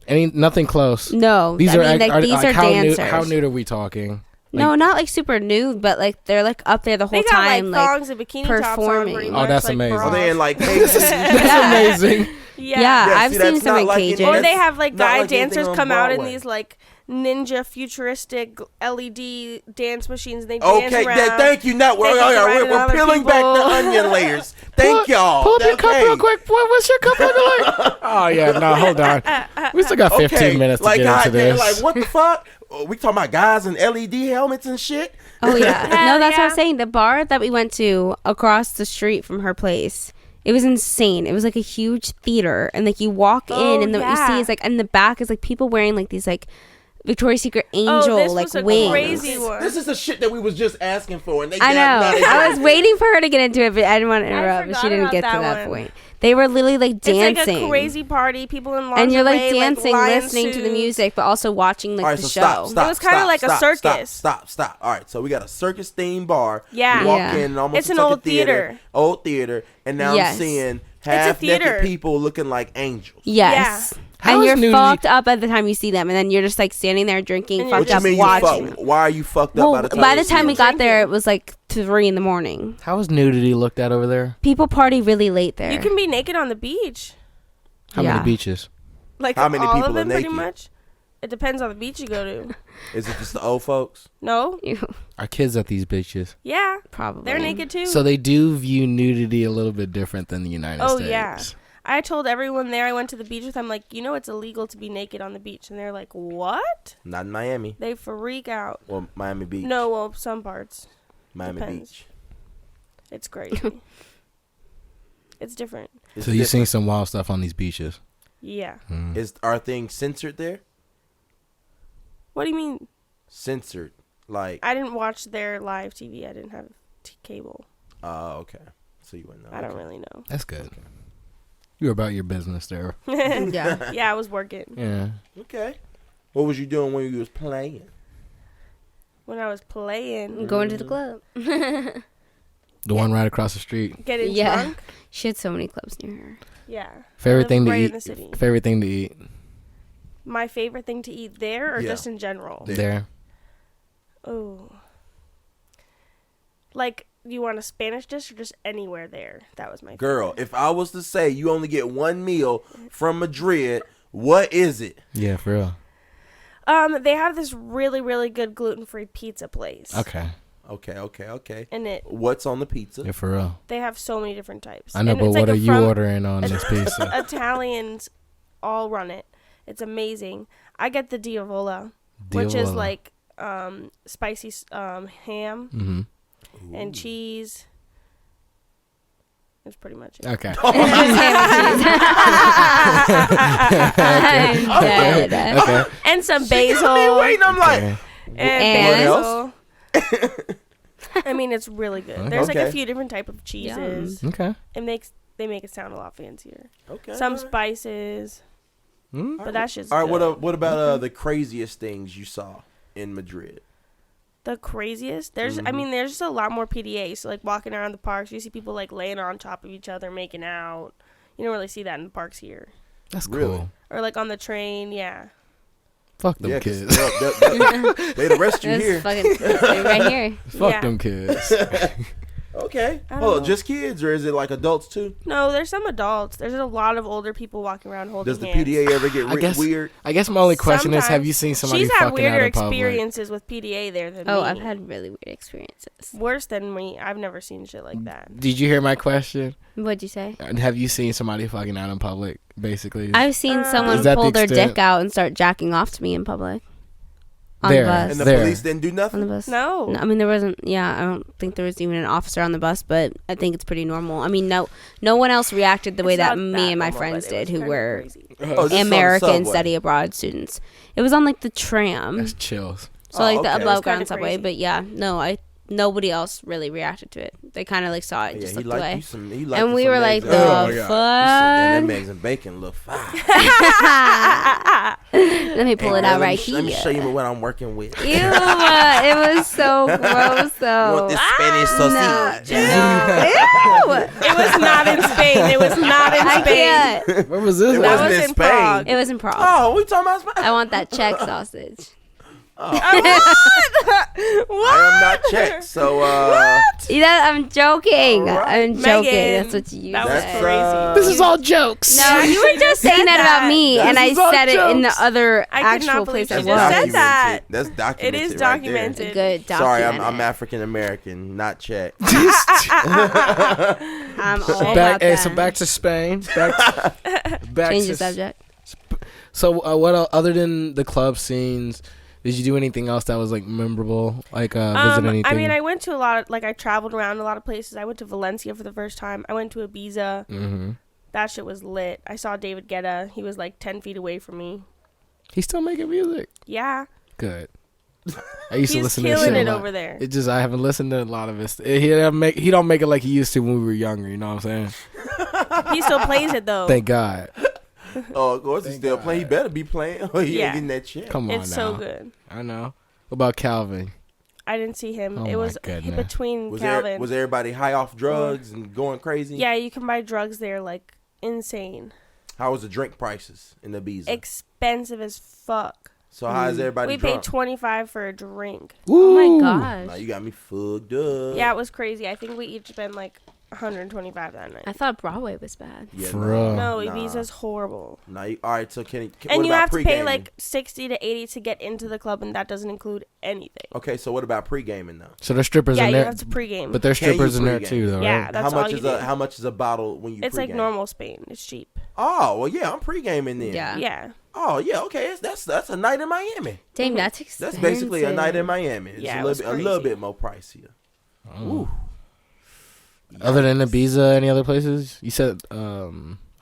nothing close. No, These I are mean, ac- like these like, are how dancers. New, how nude are we talking? No, not like super nude, but like they're like up there the whole They got time, like like thongs and bikini tops on performing. pretty Oh, much, that's like, amazing. Are bras. they in like That's amazing. Yeah, I've see, seen that's some not in like cages. any- Or they have like Not guy like anything dancers on come out in Broadway. these like ninja futuristic LED dance machines. And they dance Okay, around. thank you. Now They get to ride we're other peeling back the people. onion layers. Thank y'all. Pull up your cup Okay. real quick. What's your cup looking like? Oh yeah, no, hold on. We still got 15 minutes to like, get into goddamn, this. like what the fuck? We talking about guys in LED helmets and shit? Oh yeah. Hell No, that's what yeah. I'm saying. The bar that we went to across the street from her place, it was insane. It was like a huge theater, and like you walk in, and what you see is like in the back is like people wearing like these like Victoria's Secret angel this like was a wings. crazy one. This is the shit that we was just asking for, and they I know. I was waiting for her to get into it, but I didn't want to interrupt. But she forgot didn't about get to that that one. point. They were literally like dancing. It's like a crazy party. People in lingerie, and you're like dancing, lion listening to the suits. music, but also watching like All right, the so show. stop. It was kinda like a circus. Stop. All right, so we got a circus themed bar. Yeah. You walk Yeah. in, and almost It's an like a old theater. Old theater, and now I'm Yes. seeing theater. half-naked people looking like angels. Yes. How And is you're nudity- fucked up by the time you see them, and then you're just like standing there drinking, And you're fucked What you up, mean you watching. fuck? Why are you fucked up Well, by the time? by you the see time we them? got there, it was like 3 a.m. How is nudity looked at over there? People party really late there. You can be naked on the beach. How Yeah. many beaches? Like How many all people of are them, pretty naked? much. It depends on the beach you go to. Is it just the old folks? No, Are kids at these beaches? yeah, Probably. they're naked too. So they do view nudity a little bit different than the United Oh, States. yeah. I told everyone there I went to the beach with. I'm like, it's illegal to be naked on the beach, and they're like, what? Not in Miami. They freak out. Well, Miami Beach. No, well, some parts. Miami depends. Beach. It's crazy. It's different. It's So you've seen different. some wild stuff on these beaches. Yeah. Are things censored there? What do you mean? Censored, like. I didn't watch their live TV. I didn't have cable. Oh, okay. So you wouldn't know. I don't Okay. really know. That's good. You're about your business there. Yeah. Yeah, I was working Yeah. Okay. What was you doing when you was playing? when I was playing. Going to the club. The one right across the street. Getting Yeah. drunk. She had so many clubs near her. Yeah. Favorite I thing live to right in eat. the city. Favorite thing to eat. My favorite thing to eat there, or Yeah. just in general? Yeah. There. Oh. Like, you want a Spanish dish or just anywhere there? That was my Girl, favorite. if I was to say you only get one meal from Madrid, what is it? Yeah, for real. They have this really, really good gluten-free pizza place. Okay. Okay. And What's on the pizza? Yeah, for real. they have so many different types. I know, And but it's what like are a you from- ordering on this pizza? Italians all run it. It's amazing. I get the diavola, which is Diavola. like spicy ham Mm-hmm. and cheese. That's pretty much it. Okay. I'm dead. Okay. And some She got me basil. waiting. I'm like, Okay. And What basil. I mean, it's really good. Okay. There's like Okay. a few different type of cheeses. Okay. They make it sound a lot fancier. okay. Some spices, Mm. but that shit's All right. good. What about the craziest things you saw in Madrid? The craziest? There's just a lot more PDA. So like walking around the parks, you see people like laying on top of each other, making out. You don't really see that in the parks here. That's cool. Really? Or like on the train, yeah. Fuck them 'cause kids. they'd arrest you That's here. fucking right here. Fuck Yeah. them kids. Okay. I don't Hold on, know. just kids, or is it like adults too? No, there's some adults. There's a lot of older people walking around holding Does the hands. PDA ever get I guess- weird? I guess my only question is, have Sometimes. you seen somebody She's had fucking out weirder in public? experiences with PDA there than Oh, me. I've had really weird experiences. Worse than me. I've never seen shit like that. Did you hear my question? What'd you say? Have you seen somebody fucking out in public? Basically, I've seen someone Is that the pull their extent? dick out and start jacking off to me in public. On There. the bus. And the There. police didn't do On the nothing? bus. No. I mean, there wasn't. Yeah, I don't think there was even an officer on the bus, but I think it's pretty normal. I mean, no one else reacted the way It's that not me and my normal, friends but it was did, who kinda were crazy. Oh, this is on the American subway. study abroad students. It was on like the tram, that's chills. so like the okay. above It's ground kinda subway. crazy. But yeah, nobody else really reacted to it. They kind of like saw it and Yeah, just he looked liked away. you some. He liked And you we some were like, eggs the and Oh my bacon. God. He said, fuck? them eggs and bacon look fine. Let me pull it out right Let me show here. you what I'm working with. Ew, it was so gross You though. want this Spanish sausage? Ew. It was not in Spain. It was not in I Spain. can't. Where was this? It at? wasn't was in in Spain. Prague. It was in Prague. Oh, we talking about Spain? I want that Czech sausage. What? I am not Czech, so I'm joking. All right. I'm joking. Megan, That's what you that was said. crazy. This is all jokes. No, you were just saying that about me, This and I is all said it in the jokes. other I could not actual believe place I she was. just said that. That's It documented. is right there. documented. Good Sorry, document. I'm African American, not Czech. I'm all about that. So back to Spain. Back Change to the subject. So what else, other than the club scenes, did you do anything else that was like memorable? Like visit anything? I mean, I went to a lot of, like, I traveled around a lot of places. I went to Valencia for the first time. I went to Ibiza. Mm-hmm. That shit was lit. I saw David Guetta. He was like 10 feet away from me. He's still making music. Yeah. Good. I used to He's listen to his killing shit it a lot. over there. It just I haven't listened to a lot of his. He don't make it like he used to when we were younger. You know what I'm saying? He still plays it, though. Thank God. Oh, of course, he's still playing. He better be playing. Oh, he Yeah. ain't getting that shit. Come on It's now. so good. I know. What about Calvin? I didn't see him. Oh it my was goodness. between Was Calvin. was everybody high off drugs and going crazy? Yeah, you can buy drugs there like insane. How was the drink prices in Ibiza? Expensive as fuck. So how is everybody We drunk? paid $25 for a drink. Oh Woo! my Nah, gosh. you got me fucked up. Yeah, it was crazy. I think we each spent like $125 that night. I thought Broadway was bad. Yeah, For nah. real. No, Nah. Ibiza's horrible. Nah, all right, so can And what you about have to pay pre-gaming? like 60 to 80 to get into the club, and that doesn't include anything. Okay, so what about pre-gaming though? So there's strippers Yeah, in you there, have to pregame. but there's Can you strippers in there pregame? too, though, Yeah, right? that's how much all is you do. how much is a bottle when you It's like pre-game? normal Spain. It's cheap. Oh, well, yeah, I'm pre-gaming then. Yeah. Yeah. Oh, yeah, okay. That's a night in Miami. Dang, that's That's expensive. basically a night in Miami. It's Yeah, a it was little crazy. bit more pricier. Ooh. Other than Ibiza, any other places? You said, I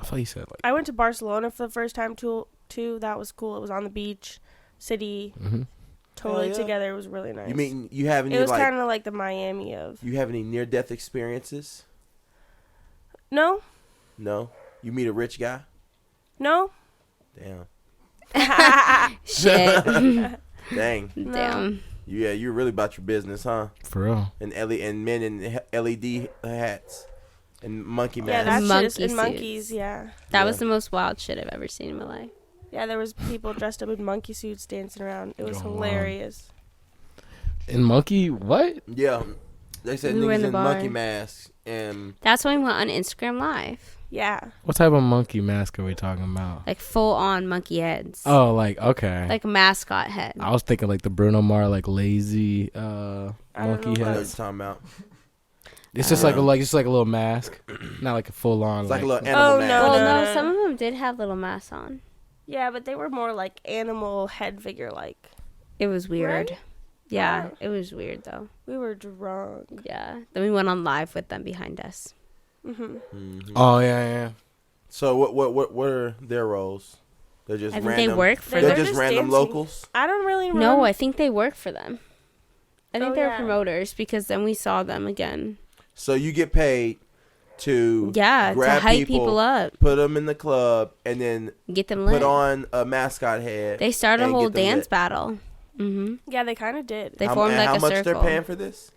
thought you said like. I went to Barcelona for the first time too. That was cool. It was on the beach, city, Mm-hmm. totally Hell yeah. together. It was really nice. You mean you have any it was like kind of like the Miami of. you have any near-death experiences? No, No. You meet a rich guy? no. Damn. Shit. Dang. Damn. Yeah, you're really about your business, huh? For real. And men in LED hats and monkey Yeah, masks. that shit is Monkey in monkeys. suits. Yeah, That was the most wild shit I've ever seen in my life. yeah. There was people dressed up in monkey suits dancing around. It was Oh, wow. hilarious. In Monkey, what? Yeah. They said We were in niggas the in bar. monkey masks and That's when we went on Instagram Live. Yeah, What type of monkey mask are we talking about? Like full on monkey heads. Oh, like okay. Like a mascot head. I was thinking like the Bruno Mars like lazy monkey know I know what head. you're talking about. It's just like a little mask, not like a full on. It's like a little animal Oh, mask. no, Well, no. no, some of them did have little masks on. yeah, but they were more like animal head figure like. It was weird. Right? Yeah, Wow. it was weird though. We were drunk. Yeah. Then we went on live with them behind us. Mm-hmm. Oh yeah. So what are their roles? They're just I think random. they work for They're They're just just random dancing. locals. I don't really remember. No, I think they work for them. I think Oh, they're yeah. promoters because then we saw them again. So you get paid to Yeah, to grab hype people up, put them in the club, and then get them lit. put on a mascot head. They started a and whole get them dance lit. battle. Mm-hmm. Yeah, they kind of did. They How- formed and like how a much circle. they're paying for this?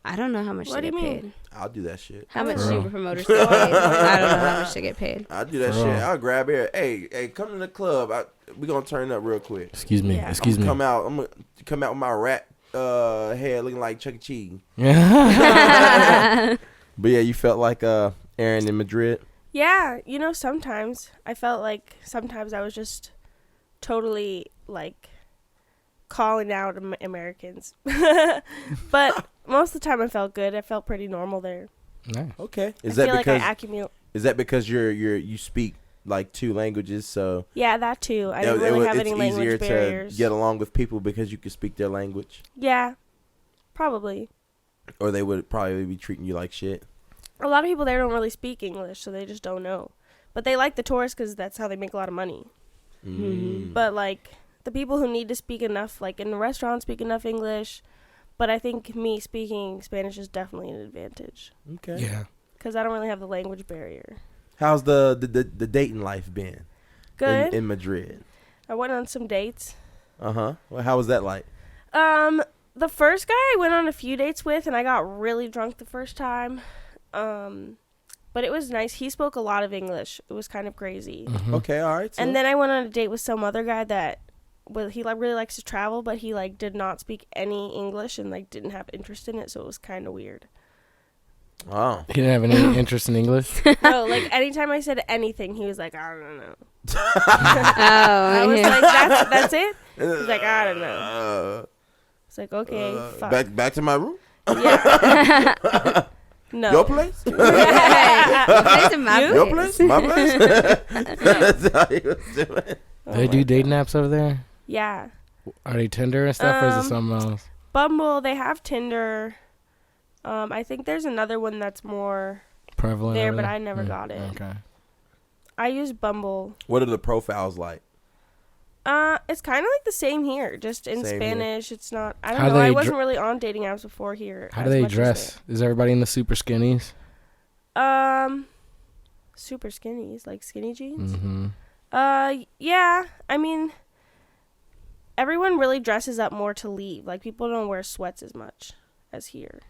I don't know how much What they do get you mean? paid. I'll do that shit. How much For real. super promoters get paid? I don't know how much they get paid. I'll do that For shit. real. I'll grab here. Hey, come to the club. We gonna turn up real quick. Excuse me. Yeah. Excuse me. I'm gonna come out with my rat head looking like Chuck E. Cheese. Yeah. But yeah, you felt like Aaron in Madrid. Yeah, sometimes I felt like sometimes I was just totally like calling out Americans. But most of the time I felt good. I felt pretty normal there. Nice. Okay. I feel like I accumulate. Is that because you speak like two languages, so Yeah, that too. I didn't really have it's any easier language barriers. to get along with people because you can speak their language, Yeah, probably. or they would probably be treating you like shit. A lot of people there don't really speak English, so they just don't know. But they like the tourists because that's how they make a lot of money. Mm. But like the people who need to speak enough, like in the restaurant, speak enough English. But I think me speaking Spanish is definitely an advantage Okay. Yeah. because I don't really have the language barrier. How's the dating life been? Good. In Madrid. I went on some dates. Well, how was that like? The first guy I went on a few dates with, and I got really drunk the first time. But it was nice. He spoke a lot of English. It was kind of crazy. Mhm. Okay, all right. So And then I went on a date with some other guy that he like really likes to travel, but he like did not speak any English and like didn't have interest in it, so it was kind of weird. Oh. He didn't have any interest in English? No, like anytime I said anything, he was like, I don't know. Oh, I was yeah. like, that's it? He's like, I don't know. It's like, okay, fuck. Back to my room? Yeah. No. Your place? Your place and my Your place. place? My place? That's how he was doing. They do dating apps over there? Yeah. Are they Tinder and stuff, or is it something else? Bumble, they have Tinder. I think there's another one that's more Prevalent there, over but there? I never got it. Okay. I use Bumble. What are the profiles like? It's kind of like the same here, just in Same Spanish. It's not. I How don't do know. I they wasn't really on dating apps before here. How do as they much as dress? Is everybody in the super skinnies? Super skinnies, like skinny jeans. Mm-hmm. Yeah. I mean, everyone really dresses up more to leave. Like people don't wear sweats as much as here.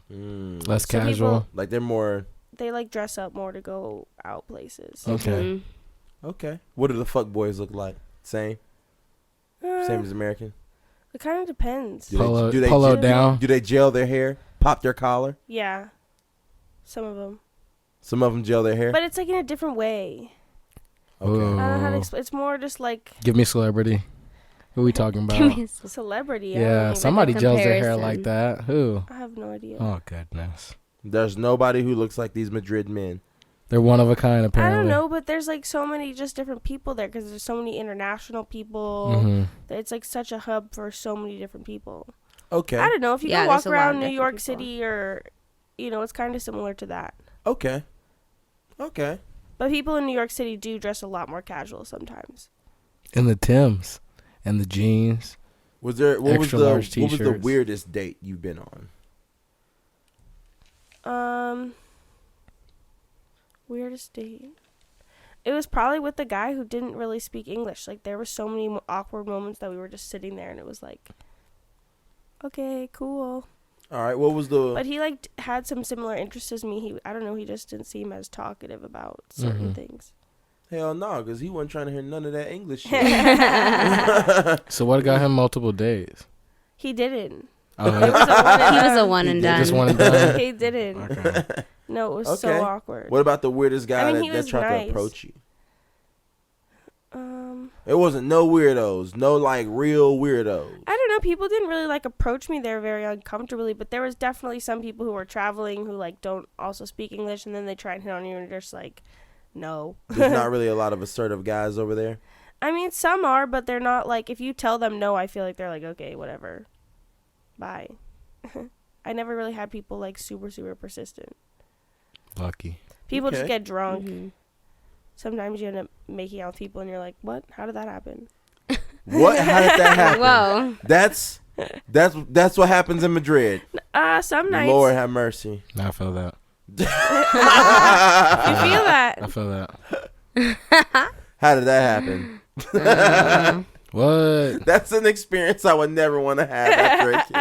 Less So casual. people- Like they're more... They like dress up more to go out places. Okay. Mhm. Okay. What do the fuck boys look like? Same Uh, as American? It kind of depends. Do they- Polo, do they- polo do- down. Do they gel their hair? Pop their collar? Yeah, some of them. Some of them gel their hair? But it's like in a different way. Okay. Ooh. I don't know how to explain. It's more just like Give me celebrity. Who we talking Give about? me some- celebrity. I Yeah, don't somebody even- gels their hair comparison. like that. Who? I have no idea. Oh, goodness. There's nobody who looks like these Madrid men. They're one of a kind, I apparently. don't know, but there's like so many just different people there because there's so many international people. Mm-hmm. That it's like such a hub for so many different people. Okay. I don't know if you Yeah, go walk there's a lot of around New different York people. City or, it's kind of similar to that. Okay. Okay. But people in New York City do dress a lot more casual sometimes. And the Timbs. And the jeans. Was there what was Extra the large what was the t-shirts. weirdest date you've been on? Weirdest date. It was probably with the guy who didn't really speak English. Like there were so many awkward moments that we were just sitting there and it was like, okay, cool. All right. What was the But he like had some similar interests as me. I don't know. He just didn't seem as talkative about certain things. hell no? Because he wasn't trying to hear none of that English shit. So what got him multiple dates? He didn't. Oh, It was a one and He was a done. one and did. done. just one and done? He didn't. Okay. No, it was Okay. so awkward. What about the weirdest guy I mean, he that was tried nice. to approach you? It wasn't no weirdos, no like real weirdos. I don't know. People didn't really like approach me there very uncomfortably, but there was definitely some people who were traveling who like don't also speak English, and then they try and hit on you, and you're just like, no. There's not really a lot of assertive guys over there. I mean, some are, but they're not like. If you tell them no, I feel like they're like, okay, whatever, bye. I never really had people like super persistent. Lucky. People just Okay. get drunk. Mhm. Sometimes you end up making out with people, and you're like, what? How did that happen? What? How did that happen? Whoa. That's what happens in Madrid. Some nights. Lord have mercy. I feel that. You feel that? I feel that. How did that happen? What? That's an experience I would never want to have after a kiss.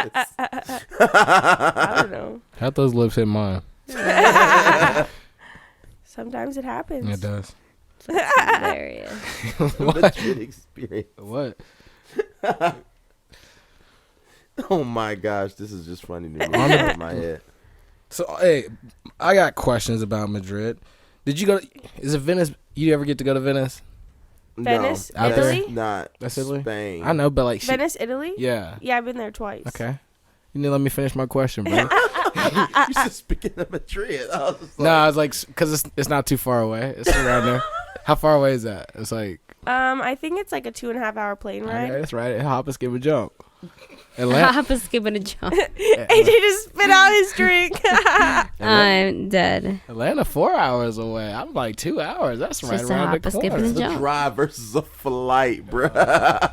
I don't know. How'd those lips hit mine? Sometimes it happens. It does. Hilarious. Madrid experience. What? Oh my gosh, this is just funny to me. On the- in my head. So, hey, I got questions about Madrid. Did you go to, is it Venice? You ever get to go to Venice? Venice, Out that's there? Italy? not That's Italy? Spain. I know, but like, Venice, Italy? yeah. Yeah, I've been there twice. Okay. You need to let me finish my question, bro. You just speaking of Madrid. I was just No, I was like, because it's not too far away. It's around there. How far away is that? It's like, I think it's like a 2.5 hour plane ride. okay, that's right. Hop and skip and jump. Atlanta. Hop and skip and a jump. AJ just spit out his drink. I'm dead. Atlanta 4 hours away. I'm like 2 hours. That's right Just a around hop, the a skip, and corner. a It's a jump. drive versus a flight, bruh.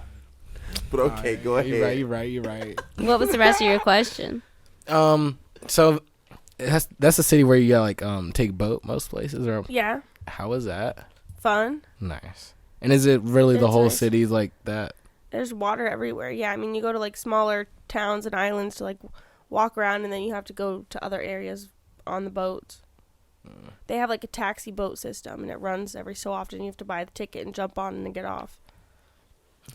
But okay, go ahead. You're right. What was the rest of your question? So that's a city where you gotta like take boat most places, or Yeah, how is that? fun. Nice. And is it really the It's whole nice. city's like that? There's water everywhere. Yeah, I mean, you go to like smaller towns and islands to like walk around, and then you have to go to other areas on the boats. They have like a taxi boat system, and it runs every so often. You have to buy the ticket and jump on and then get off.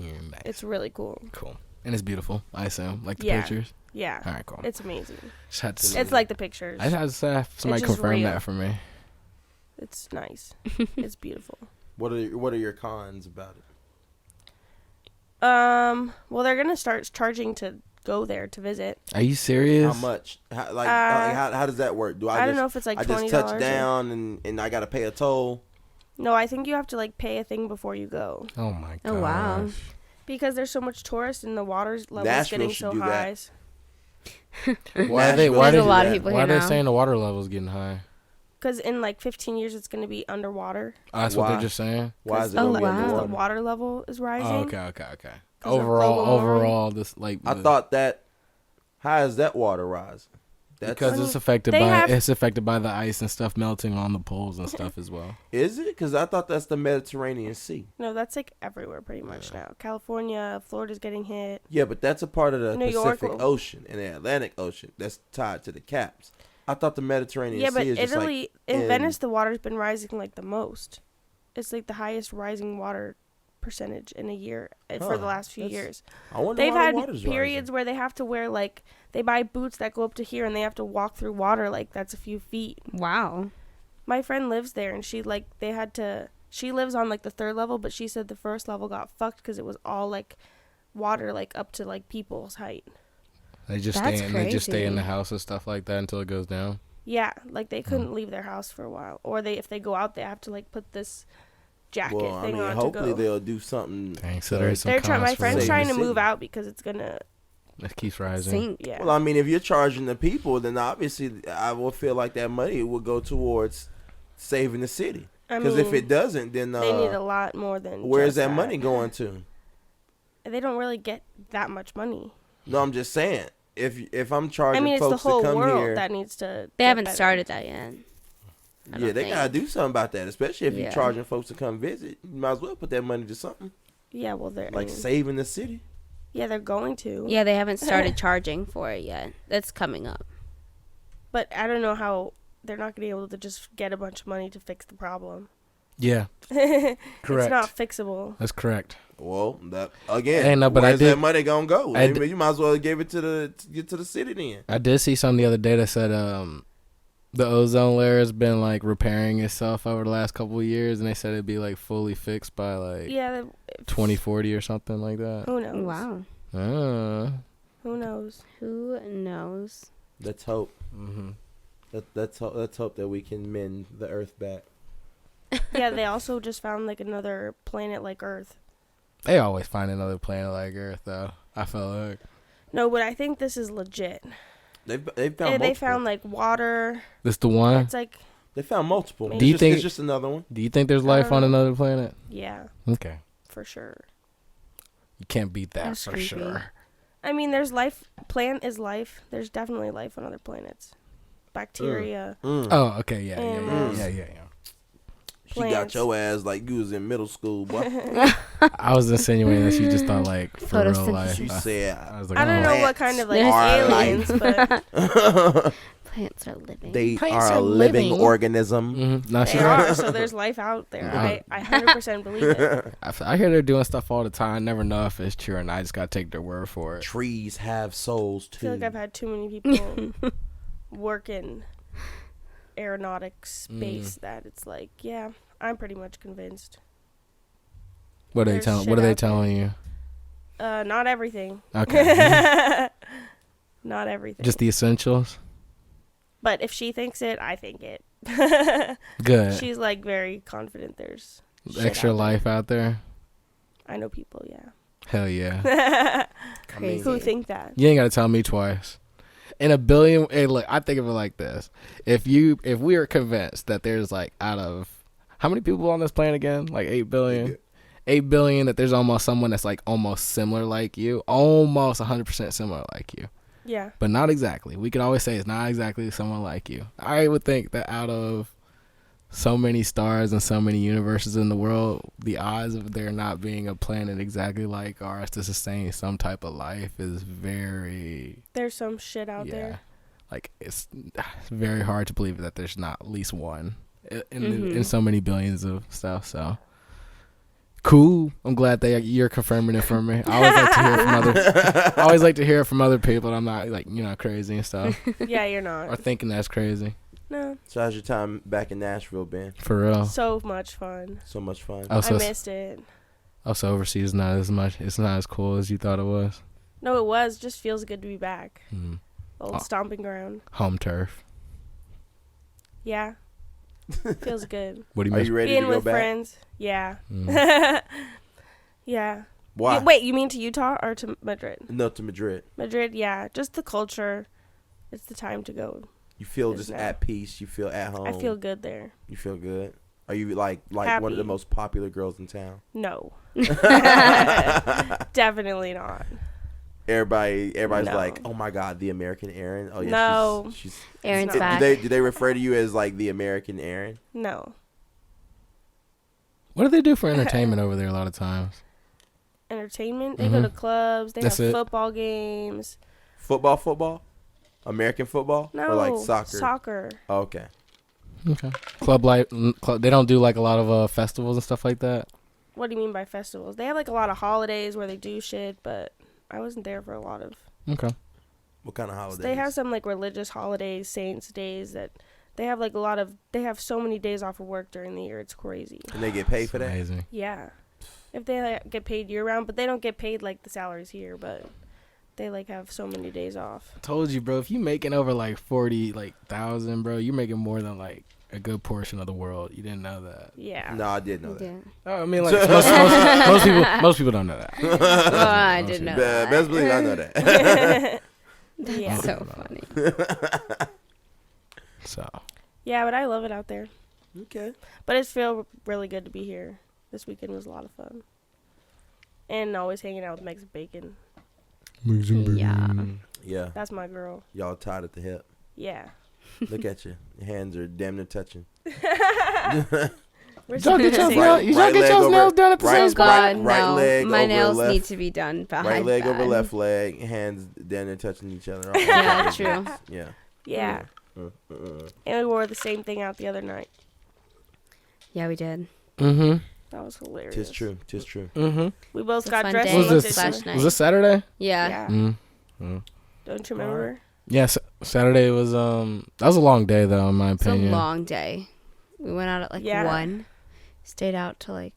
Nice. It's really cool. Cool. And it's beautiful, I assume. Like the Yeah. pictures. Yeah. All right, cool. It's amazing. Just had to It's like the pictures. I had to have somebody just confirm real. that for me. It's nice. It's beautiful. What are your cons about it? Well, they're gonna start charging to go there to visit. Are you serious? How much? How does that work? I don't know if it's like I $20. just touch down and I gotta pay a toll. No, I think you have to like pay a thing before you go Oh my god. Oh, wow. because there's so much tourists and the water level's Nashville getting should so do that. high. Why are they? Nashville Why There's are a do lot of that. people Why here are they now. saying the water level's getting high? Because in like 15 years, it's gonna be underwater. Oh, that's what Why? they're just saying. Why is it Oh, gonna be wow. The underwater? water level is rising. Oh, okay. 'Cause of Overall, global warming. this like. I thought that. How is that water rise? That's because it's affected They by have- it's affected by the ice and stuff melting on the poles and stuff as well. is it? Because I thought that's the Mediterranean Sea. No, that's like everywhere pretty much now. California, Florida's getting hit. Yeah, but that's a part of the New York Pacific will- Ocean and the Atlantic Ocean that's tied to the caps. I thought the Mediterranean Yeah, but Sea is just Italy, like in in- Venice, the water's been rising like the most. It's like the highest rising water percentage in a year for the Huh, last few that's- years. I wonder They've why had the water's periods where they have to wear like they buy boots that go up to here and they have to walk through water like that's a few feet. Wow. My friend lives there and she lives on like the 3rd level, but she said the 1st level got fucked because it was all like water like up to like people's height. They just That's stay in. They just stay in the crazy. house and stuff like that until it goes down. Yeah, like they couldn't leave their house for a while, or if they go out, they have to like put this jacket Well, I thing mean, on hopefully to go. they'll do something. Dang, so there's some They're trying. My cons for friend's it. Save trying the to move city. out because it's gonna. It keeps rising. Sink. Yeah. Well, I mean, if you're charging the people, then obviously I will feel like that money will go towards saving the city. I Because mean, if it doesn't, then they need a lot more than. where's just that money going to? They don't really get that much money. No, I'm just saying. If I'm I charging mean, it's the folks whole to come world here, that needs to. They get haven't better. started that yet. I yeah, don't they think. gotta do something about that. Especially if Yeah. you're charging folks to come visit, you might as well put that money to something Yeah, well, they're like saving the city. yeah, they're going to. Yeah, they haven't started charging for it yet. That's coming up. But I don't know how they're not gonna be able to just get a bunch of money to fix the problem. Yeah, It's correct. not fixable. That's correct. Well, that again, Hey, no, but I where's did- that money gonna go? I You might as well give it to the city then. I did see something the other day that said the ozone layer has been like repairing itself over the last couple of years, and they said it'd be like fully fixed by like Yeah. 2040 or something like that. Who knows? Wow. Who knows? Who knows? Let's hope. Mm-hmm. Let's hope that we can mend the Earth back. Yeah, they also just found like another planet like Earth. They always find another planet like Earth, though. I feel like No, but I think this is legit. They found They multiple. found like water. this the one. It's like They found multiple. Do you It's think- it's just another one? Do you think there's life on another planet? yeah, Okay, for sure. you can't beat that That's for creepy. sure. I mean, there's life. Plant is life. There's definitely life on other planets. Bacteria. Oh, okay, yeah. Animals. Yeah. She got Plants. your ass like you was in middle school, boy. I was insinuating that she just thought like for real life. She Photosynthesis. said I was like, I don't know oh. what kind of like There's aliens, but Plants are living. they Plants are a are living living. organism. Mm-hmm. No, they she's are. right. So there's life out there. Yeah. I 100% believe it. I hear they're doing stuff all the time. I never know if it's true or not. I just gotta take their word for it. Trees have souls I too. feel like I've had too many people work in aeronautics space that it's like, yeah, I'm pretty much convinced. What are they There's telling? shit What are they out there. telling you? Not everything. Okay, Not everything. just the essentials. But if she thinks it, I think it. Good. She's like very confident there's shit Extra out there. life out there. I know people, yeah. Hell yeah. I mean, Who think that? You ain't gotta tell me twice. In a billion, hey, look, I think of it like this: if we are convinced that there's like out of how many people on this planet again, like 8 billion, 8 billion, that there's almost someone that's like almost similar like you, almost 100% similar like you, Yeah. but not exactly. We could always say it's not exactly someone like you. I would think that out of so many stars and so many universes in the world, the odds of there not being a planet exactly like ours to sustain some type of life is very There's some shit out there. like it's very hard to believe that there's not at least one in so many billions of stuff. So Cool. I'm glad you're confirming it for me. I always like to hear it from other people. I'm not like crazy and stuff. Yeah, you're not. Or thinking that's crazy. No. So how's your time back in Nashville been? For real. So much fun. So much fun. I missed it. Also, overseas not as much. It's not as cool as you thought it was. No, it was. Just feels good to be back. Mm. Old stomping ground. Home turf. Yeah. Feels good. What do you Are miss? you ready Being to go with back? friends. Yeah. Yeah. Why? Wait, you mean to Utah or to Madrid? No, to Madrid. Madrid, yeah. Just the culture. It's the time to go. You feel It's just not. at peace. You feel at home. I feel good there. You feel good. Are you like one of Happy. the most popular girls in town? No. Definitely not. Everybody's No. like, oh my God, the American Erin. Oh yeah, No. she's Aaron's not. back. do they refer to you as like the American Erin? No. What do they do for entertainment over there a lot of times? Entertainment. They go to clubs. They That's have it? football games. Football? American football? No. Or like soccer? Soccer. Oh, okay. Okay. Club life. They don't do like a lot of festivals and stuff like that. What do you mean by festivals? They have like a lot of holidays where they do shit, but I wasn't there for a lot of. Okay. What kind of holidays? They have some like religious holidays, saints days that they have like a lot of. They have so many days off of work during the year. It's crazy. And they get paid for that? Amazing. Yeah, if they like, get paid year round, but they don't get paid like the salaries here. But they like have so many days off. I told you, bro. If you making over like 40,000, bro, you're making more than like a good portion of the world. You didn't know that. Yeah. No, I did know that. Yeah. Oh, I mean, like most people don't know that. Well, I didn't know that. Best believe I know that. That's Yeah. so funny. So Yeah, but I love it out there. Okay. But it feels really good to be here. This weekend was a lot of fun. And always hanging out with Megs Bacon. Yeah. Yeah. That's my girl. Y'all tied at the hip. Yeah. Look at you. Your hands are damn near touching. We're y'all get so y'all Right- you right get leg y'all's over- nails done at the right- same Oh spot. God, right no. leg My over nails left- need to be done behind Right leg over that. left leg. Hands damn near touching each other. Yeah, true. Yeah. Yeah. And we wore the same thing out the other night. Yeah, we did. Mm-hmm. That was hilarious. Tis true. Tis true. Mm-hmm. We both It's a got fun dressed day. and Was looked this at each Slash other. night. was this Saturday? Yeah. Yeah. Mm. Don't you remember? Yes. Saturday was that was a long day though, in my It's a opinion. long day. We went out at like Yeah. 1. Stayed out till like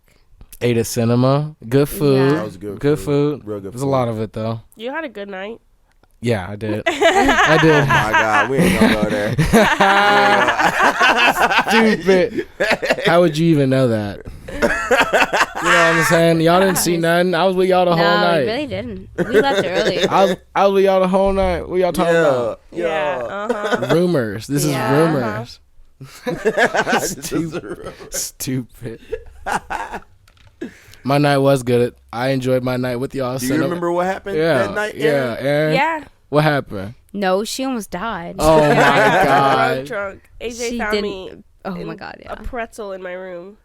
Ate at cinema. Good food. Yeah. That was good. Good food. Real good. There's a lot of it though. You had a good night. Yeah, I did. I did. Oh my God, we ain't gonna go there. Stupid. How would you even know that? You know what I'm saying? Y'all didn't see nothing. I was with y'all the whole no, night. we really didn't. We left early. I was with y'all the whole night. What y'all talking about? Yeah. Uh-huh. Rumors. This Yeah. is rumors. Stupid. Stupid. My night was good. I enjoyed my night with y'all. Do you remember what happened that night? Yeah, Aaron? Aaron. Yeah. What happened? No, she almost died. Oh my Drunk, god. drunk. AJ She found didn't- me Oh in my God, yeah. a pretzel in my room.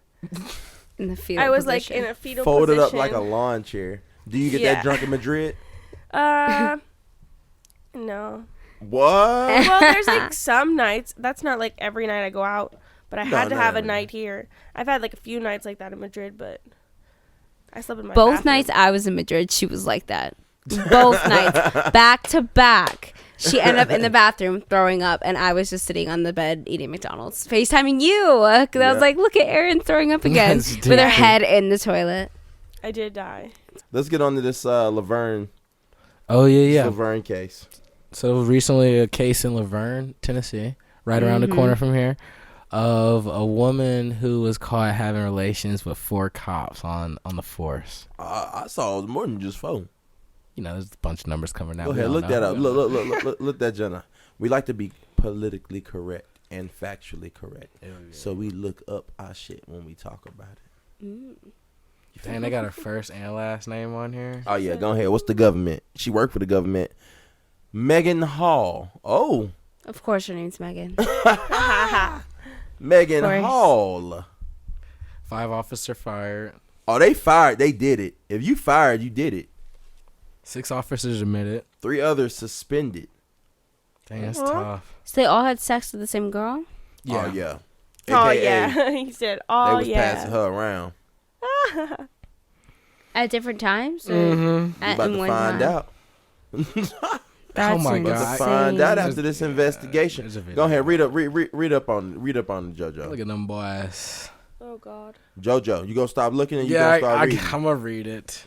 In the fetal I was position. like in a fetal Folded position. up like a lawn chair. Do you get Yeah. that drunk in Madrid? No. What? Well, there's like some nights. That's not like every night I go out, but I No, had to not have a every night here. I've had like a few nights like that in Madrid, but I slept in my Both bathroom. nights I was in Madrid, she was like that. Both nights, back to back. She ended up in the bathroom throwing up, and I was just sitting on the bed eating McDonald's, FaceTiming you. Because I Yeah. was like, look at Erin throwing up again That's with her different. head in the toilet. I did die. Let's get on to this Laverne. Oh yeah. Laverne case. So recently, a case in Laverne, Tennessee, right around the corner from here, of a woman who was caught having relations with 4 cops on the force. I saw it was more than just 4. You know, there's a bunch of numbers coming out. Go We ahead, all look know. that up. Look that, Jenna. We like to be politically correct and factually correct. So we look up our shit when we talk about it. Dang, they got her first and last name on here. Oh yeah, go ahead. What's the government? She worked for the government. Megan Hall. Oh, Of course, her name's Megan. Megan Of course. Hall. 5 officers fired. Oh, they fired. They did it. If you fired, you did it. 6 officers admitted. 3 others suspended. Dang, that's Uh-huh. tough. So they all had sex with the same girl? Yeah. Oh yeah. Oh AKA, yeah. He said, They "Oh was yeah." passing her around. At different times? Or You about to find out. That's Oh my God. About to find out after There's- this investigation. there's a video. Go ahead, read on JoJo. Look at them boys. Oh God. JoJo, you gonna stop looking and you Yeah, gonna start reading. I'm gonna read it.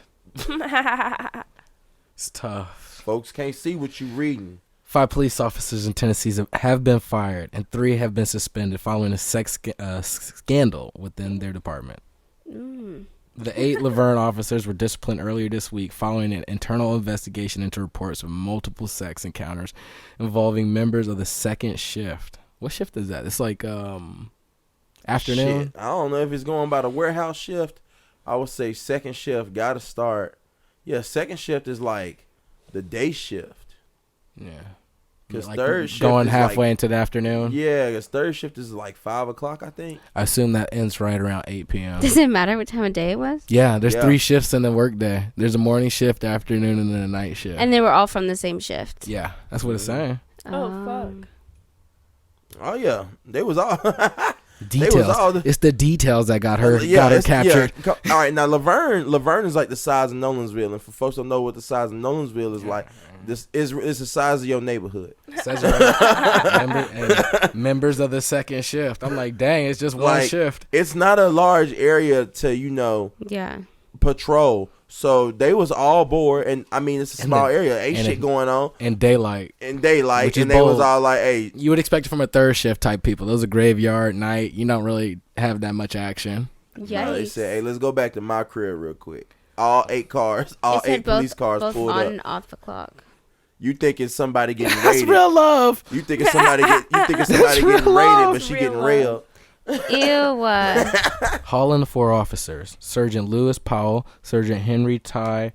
It's tough. Folks can't see what you reading. 5 police officers in Tennessee have been fired, and 3 have been suspended following a sex scandal within their department. The 8 Laverne officers were disciplined earlier this week following an internal investigation into reports of multiple sex encounters involving members of the second shift. What shift is that? It's like afternoon. Shit, I don't know if it's going by the warehouse shift. I would say second shift gotta start. Yeah, second shift is like the day shift. Yeah. Because Like third shift going is halfway like, into the afternoon. yeah, because third shift is like 5 o'clock, I think. I assume that ends right around 8 p.m. Does it matter what time of day it was? Yeah, there's Yeah. 3 shifts in the workday. There's a morning shift, afternoon, and then a night shift. And they were all from the same shift. Yeah, that's what it's saying. Oh fuck. Oh yeah, they was all. Details. all the- It's the details that got her it's- captured. yeah. All right, now Laverne is like the size of Nolansville, and for folks who don't know what the size of Nolansville is like, this is the size of your neighborhood. Says it right. Members of the second shift. I'm like, dang, it's just one Like, shift. It's not a large area to Yeah. patrol. So they was all bored, and I mean it's a small area. Ain't and shit it- going on In daylight. in daylight, Which is and they was bold. all like, "Hey, You would expect it from a third shift type people. Those are graveyard night. You don't really have that much action. Yeah. they said, hey, let's go back to my crib real quick. All 8 cars, all 8 police cars both pulled on up. and off the clock. You think it's somebody getting That's raided? real love. You think it's somebody getting raided, but she getting railed. Ew. Hauling the 4 officers. Sergeant Lewis Powell, Sergeant Henry Ty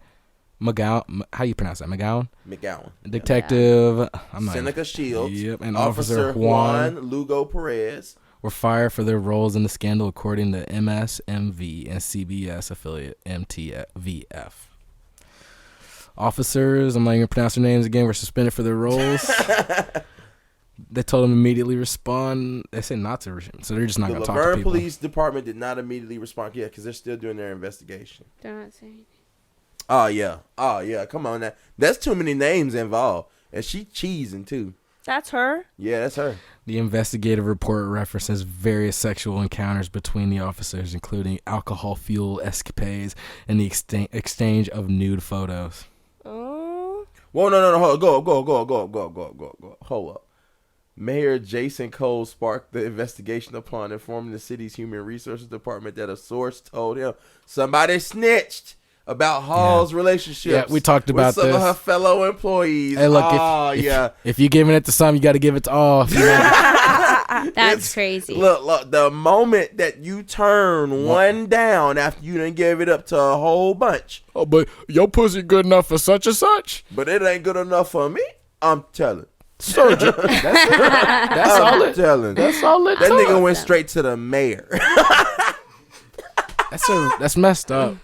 McGowan. How you pronounce that? McGowan? McGowan. Detective Seneca Shields. Yep, and Officer Juan Lugo Perez. were fired for their roles in the scandal, according to MSMV and CBS affiliate MTVF. Officers, I'm not even going to pronounce their names again, were suspended for their roles. They told them to immediately respond. They said not to, so they're just not The going to talk to Laverne people. Police Department did not immediately respond. Yeah, because they're still doing their investigation. They're not saying. Oh yeah. Come on now. That's too many names involved, and she cheesing too. That's her. Yeah, that's her. The investigative report references various sexual encounters between the officers, including alcohol-fueled escapades and the exchange of nude photos. Oh. Whoa, no. Hold go. Hold up. Mayor Jason Cole sparked the investigation upon informing the city's Human Resources Department that a source told him somebody snitched about Hall's relationships. Yeah, we talked about with some this. of her fellow employees. Hey, look, if you're giving it to some, you got to give it to all. That's crazy. Look, the moment that you turn one down after you done gave it up to a whole bunch, Oh, but your pussy good enough for such and such? but it ain't good enough for me, I'm telling. Surgeon. That's all I'm it. telling. That's all it. That took. nigga went straight to the mayor. That's messed up.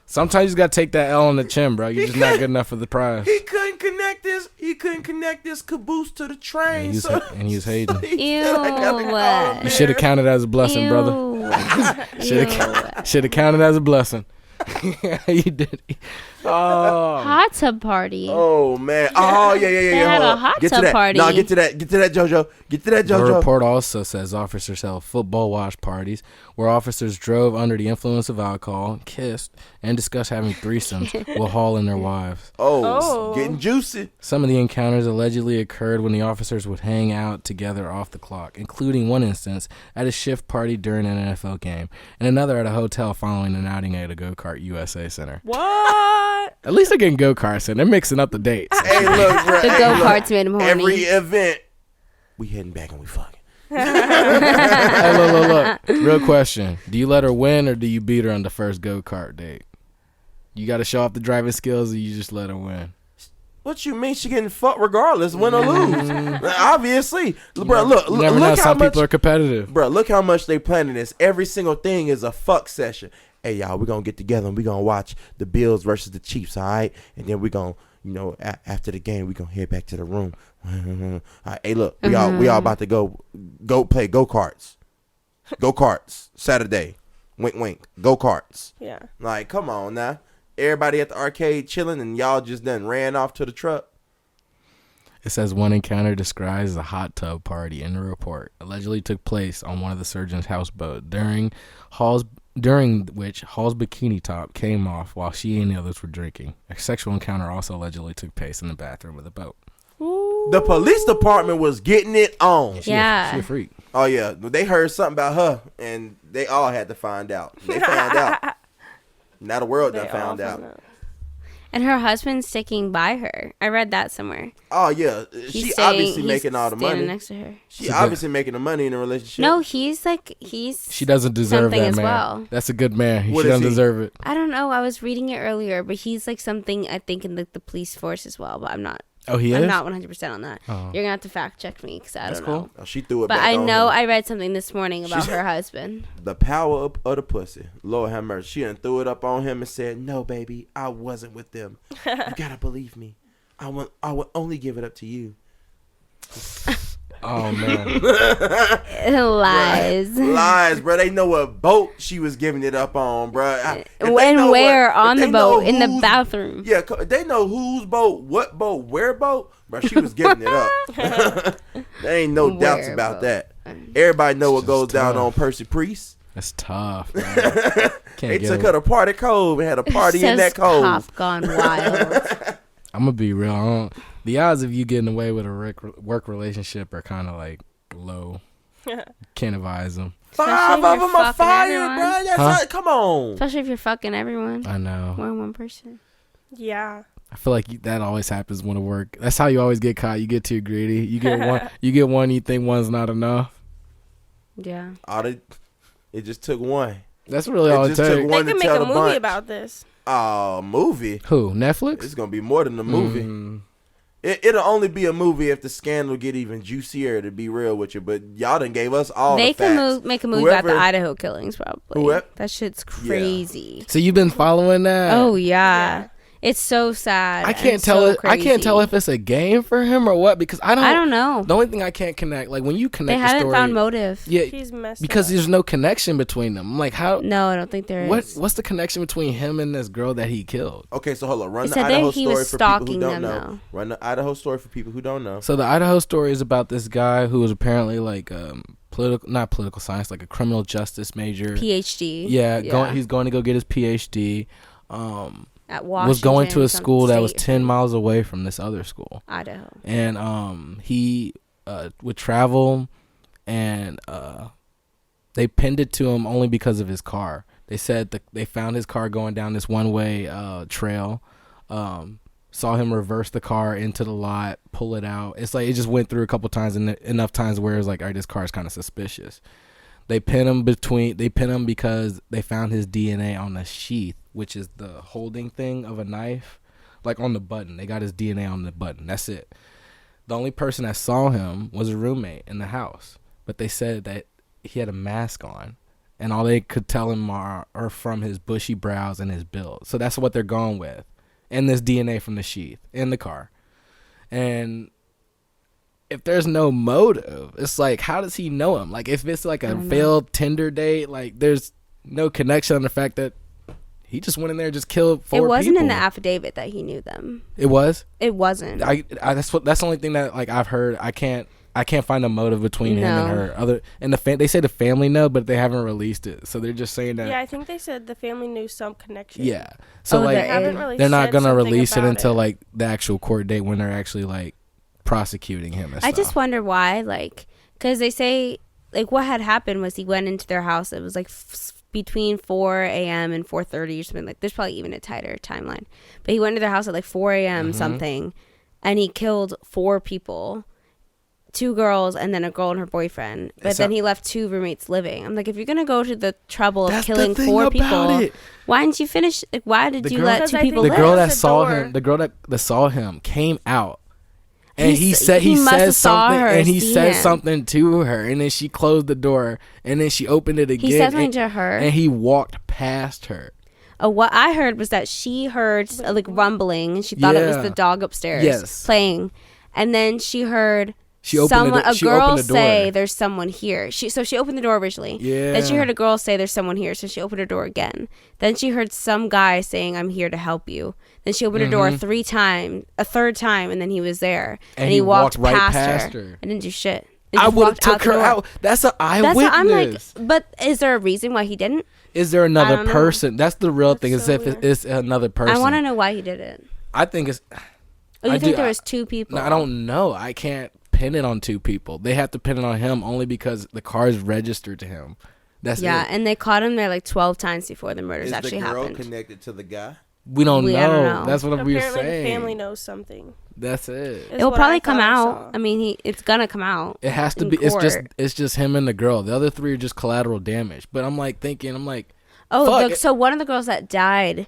Sometimes you just gotta take that L on the chin, bro. You're just not good enough for the prize. He couldn't connect this caboose to the train. And he was hating. Ew. You should have counted as a blessing, brother. Ew. Should have counted as a blessing. You did. Oh. Hot tub party. Oh man. Oh yeah. They had Hold a up. hot Get to tub that. party. No, get to that, JoJo. Get to that, The JoJo. report also says officers held football watch parties where officers drove under the influence of alcohol, kissed, and discussed having threesomes while hauling their wives. Oh, getting juicy. Some of the encounters allegedly occurred when the officers would hang out together off the clock, including one instance at a shift party during an NFL game, and another at a hotel following an outing at a Go-Kart USA Center. What? At least they're getting go-karts in. They're mixing up the dates. Hey, look, bro. The go-karts made him horny. Every event, we heading back and we fucking. Hey, look. Real question. Do you let her win or do you beat her on the first go-kart date? You got to show off the driving skills or you just let her win? What you mean? She getting fucked regardless, win or lose. Obviously, bro. You never know. Look how Some much, people are competitive. bro. Look how much they planning this. Every single thing is a fuck session. Hey y'all, we gonna get together and we gonna watch the Bills versus the Chiefs, all right? And then we gonna, after the game, we gonna head back to the room. All right, hey, look, we all about to go play go-karts Saturday. Wink, wink. Go-karts. Yeah. Like, come on now. Everybody at the arcade chilling and y'all just done ran off to the truck. It says one encounter described as a hot tub party in the report allegedly took place on one of the surgeon's houseboat during which Hall's bikini top came off while she and the others were drinking. A sexual encounter also allegedly took place in the bathroom of the boat. Ooh. The police department was getting it on. She a freak. Oh, yeah. They heard something about her, and they all had to find out. They found out. Now the world done found out. And her husband's sticking by her. I read that somewhere. Oh, yeah. She obviously making all the money. Next to her. She obviously making the money in the relationship. No, he's. She doesn't deserve that as man. well. That's a good man. She What doesn't is he? deserve it. I don't know. I was reading it earlier, but he's like something I think in the police force as well. But I'm not. Oh, he I'm is? not 100% on that. Oh. You're gonna have to fact check me because I don't know. Oh, she threw it But back I on know him. I read something this morning about her husband. The power of the pussy. Lord have mercy. She done threw it up on him and said, "No, baby, I wasn't with them. You gotta believe me. I would only give it up to you." Oh, man. Lies. Lies, bro. They know what boat she was giving it up on, bro. And where on the boat? In the bathroom. Yeah, they know whose boat, what boat, where boat. Bro, she was giving it up. There ain't no doubts Where about boat? that. Everybody know what It's goes down tough. on Percy Priest. That's tough, man. They took her to Party Cove and had a party in that cove. Cop gone wild. I'm gonna be real. The odds of you getting away with a work relationship are kind of like low. Can't advise them. Five Especially of if them you're are fucking fired, everyone. bro. That's Huh? not, come on. Especially if you're fucking everyone. I know. More than one person. Yeah. I feel like that always happens when it work. That's how you always get caught. You get too greedy. You get one. You get one. You think one's not enough. Yeah. It just took one. That's really all it just took takes. one They to could make tell a the movie bunch. about this. Movie. Who? Netflix? It's gonna be more than a movie. Mm. It'll only be a movie if the scandal get even juicier. To be real with you, but y'all done gave us all They the facts. could make a movie about Whoever- the Idaho killings, probably. Whoever- That shit's crazy. So you've been following that? Oh yeah. It's so sad. I and can't tell so it. I can't tell crazy. if it's a game for him or what because I I don't know. The only thing I can't connect, like when you connect, They the haven't story, found motive. Yeah, He's messed because up. there's no connection between them. Like how? No, I don't think there is. What's the connection between him and this girl that he killed? Okay, so hold on. Run It the said that Idaho he story was for people who stalking don't them, know. though. Run the Idaho story for people who don't know. So the Idaho story is about this guy who was apparently like not political science, like a criminal justice major. PhD. Yeah, he's going to go get his PhD. At Washington. Was going to a some school that was state 10 miles away from this other school. Idaho. And he would travel, and they pinned it to him only because of his car. They said they found his car going down this one-way trail, saw him reverse the car into the lot, pull it out. It's like it just went through a couple times, and enough times where it was like, all right, this car is kind of suspicious. They pin him because they found his DNA on the sheath, which is the holding thing of a knife, like on the button. They got his DNA on the button. That's it. The only person that saw him was a roommate in the house, but they said that he had a mask on, and all they could tell him are from his bushy brows and his build. So that's what they're going with, and this DNA from the sheath in the car. And if there's no motive, it's like, how does he know him? Like, if it's like a failed Tinder date, like, there's no connection on the fact that he just went in there and just killed four people. It wasn't in the affidavit that he knew them. It was? It wasn't. That's the only thing that, like, I've heard. I can't find a motive between him and her. They say the family know, but they haven't released it. So they're just saying that. Yeah, I think they said the family knew some connection. Yeah. So, like, they haven't really they're not said going to something release it about until, like, the actual court date when they're actually, like, prosecuting him and I stuff. just wonder why, like, because they say, like, what had happened was he went into their house. It was, like, between 4 a.m. and 4:30 or something. Like, there's probably even a tighter timeline. But he went to their house at, like, 4 a.m. something, and he killed 4 people. 2 girls and then a girl and her boyfriend. But then he left 2 roommates living. I'm like, if you're gonna go to the trouble of killing 4 people, why didn't you finish? Like, why did you let 2 people the live? girl that saw him, the girl that saw him came out, and he said something to her, and then she closed the door, and then she opened it again. He said something to her, and he walked past her. What I heard was that she heard like rumbling, and she thought it was the dog upstairs playing, and then she heard She opened a she girl opened the door. say there's someone here. She opened the door originally. Yeah. Then she heard a girl say there's someone here, so she opened her door again. Then she heard some guy saying I'm here to help you. Then she opened her door 3 times, a third time, and then he was there. And he walked right past her. I didn't do shit. I would have took her out. That's an eyewitness. I'm like, but is there a reason why he didn't? Is there another person? That's the real thing. Is so if it's another person. I want to know why he did it. I think it's. Oh, you think there was 2 people? No, I don't know. I can't pin it on 2 people. They have to pin it on him only because the car is registered to him. That's it. And they caught him there like 12 times before the murders actually happened. Is the girl connected to the guy? We don't know. I don't know. That's what we were Apparently saying. the family knows something. That's it. It will probably come out. I mean, it's gonna come out. It has to be. Court. It's just him and the girl. The other 3 are just collateral damage. But I'm like, oh, so one of the girls that died,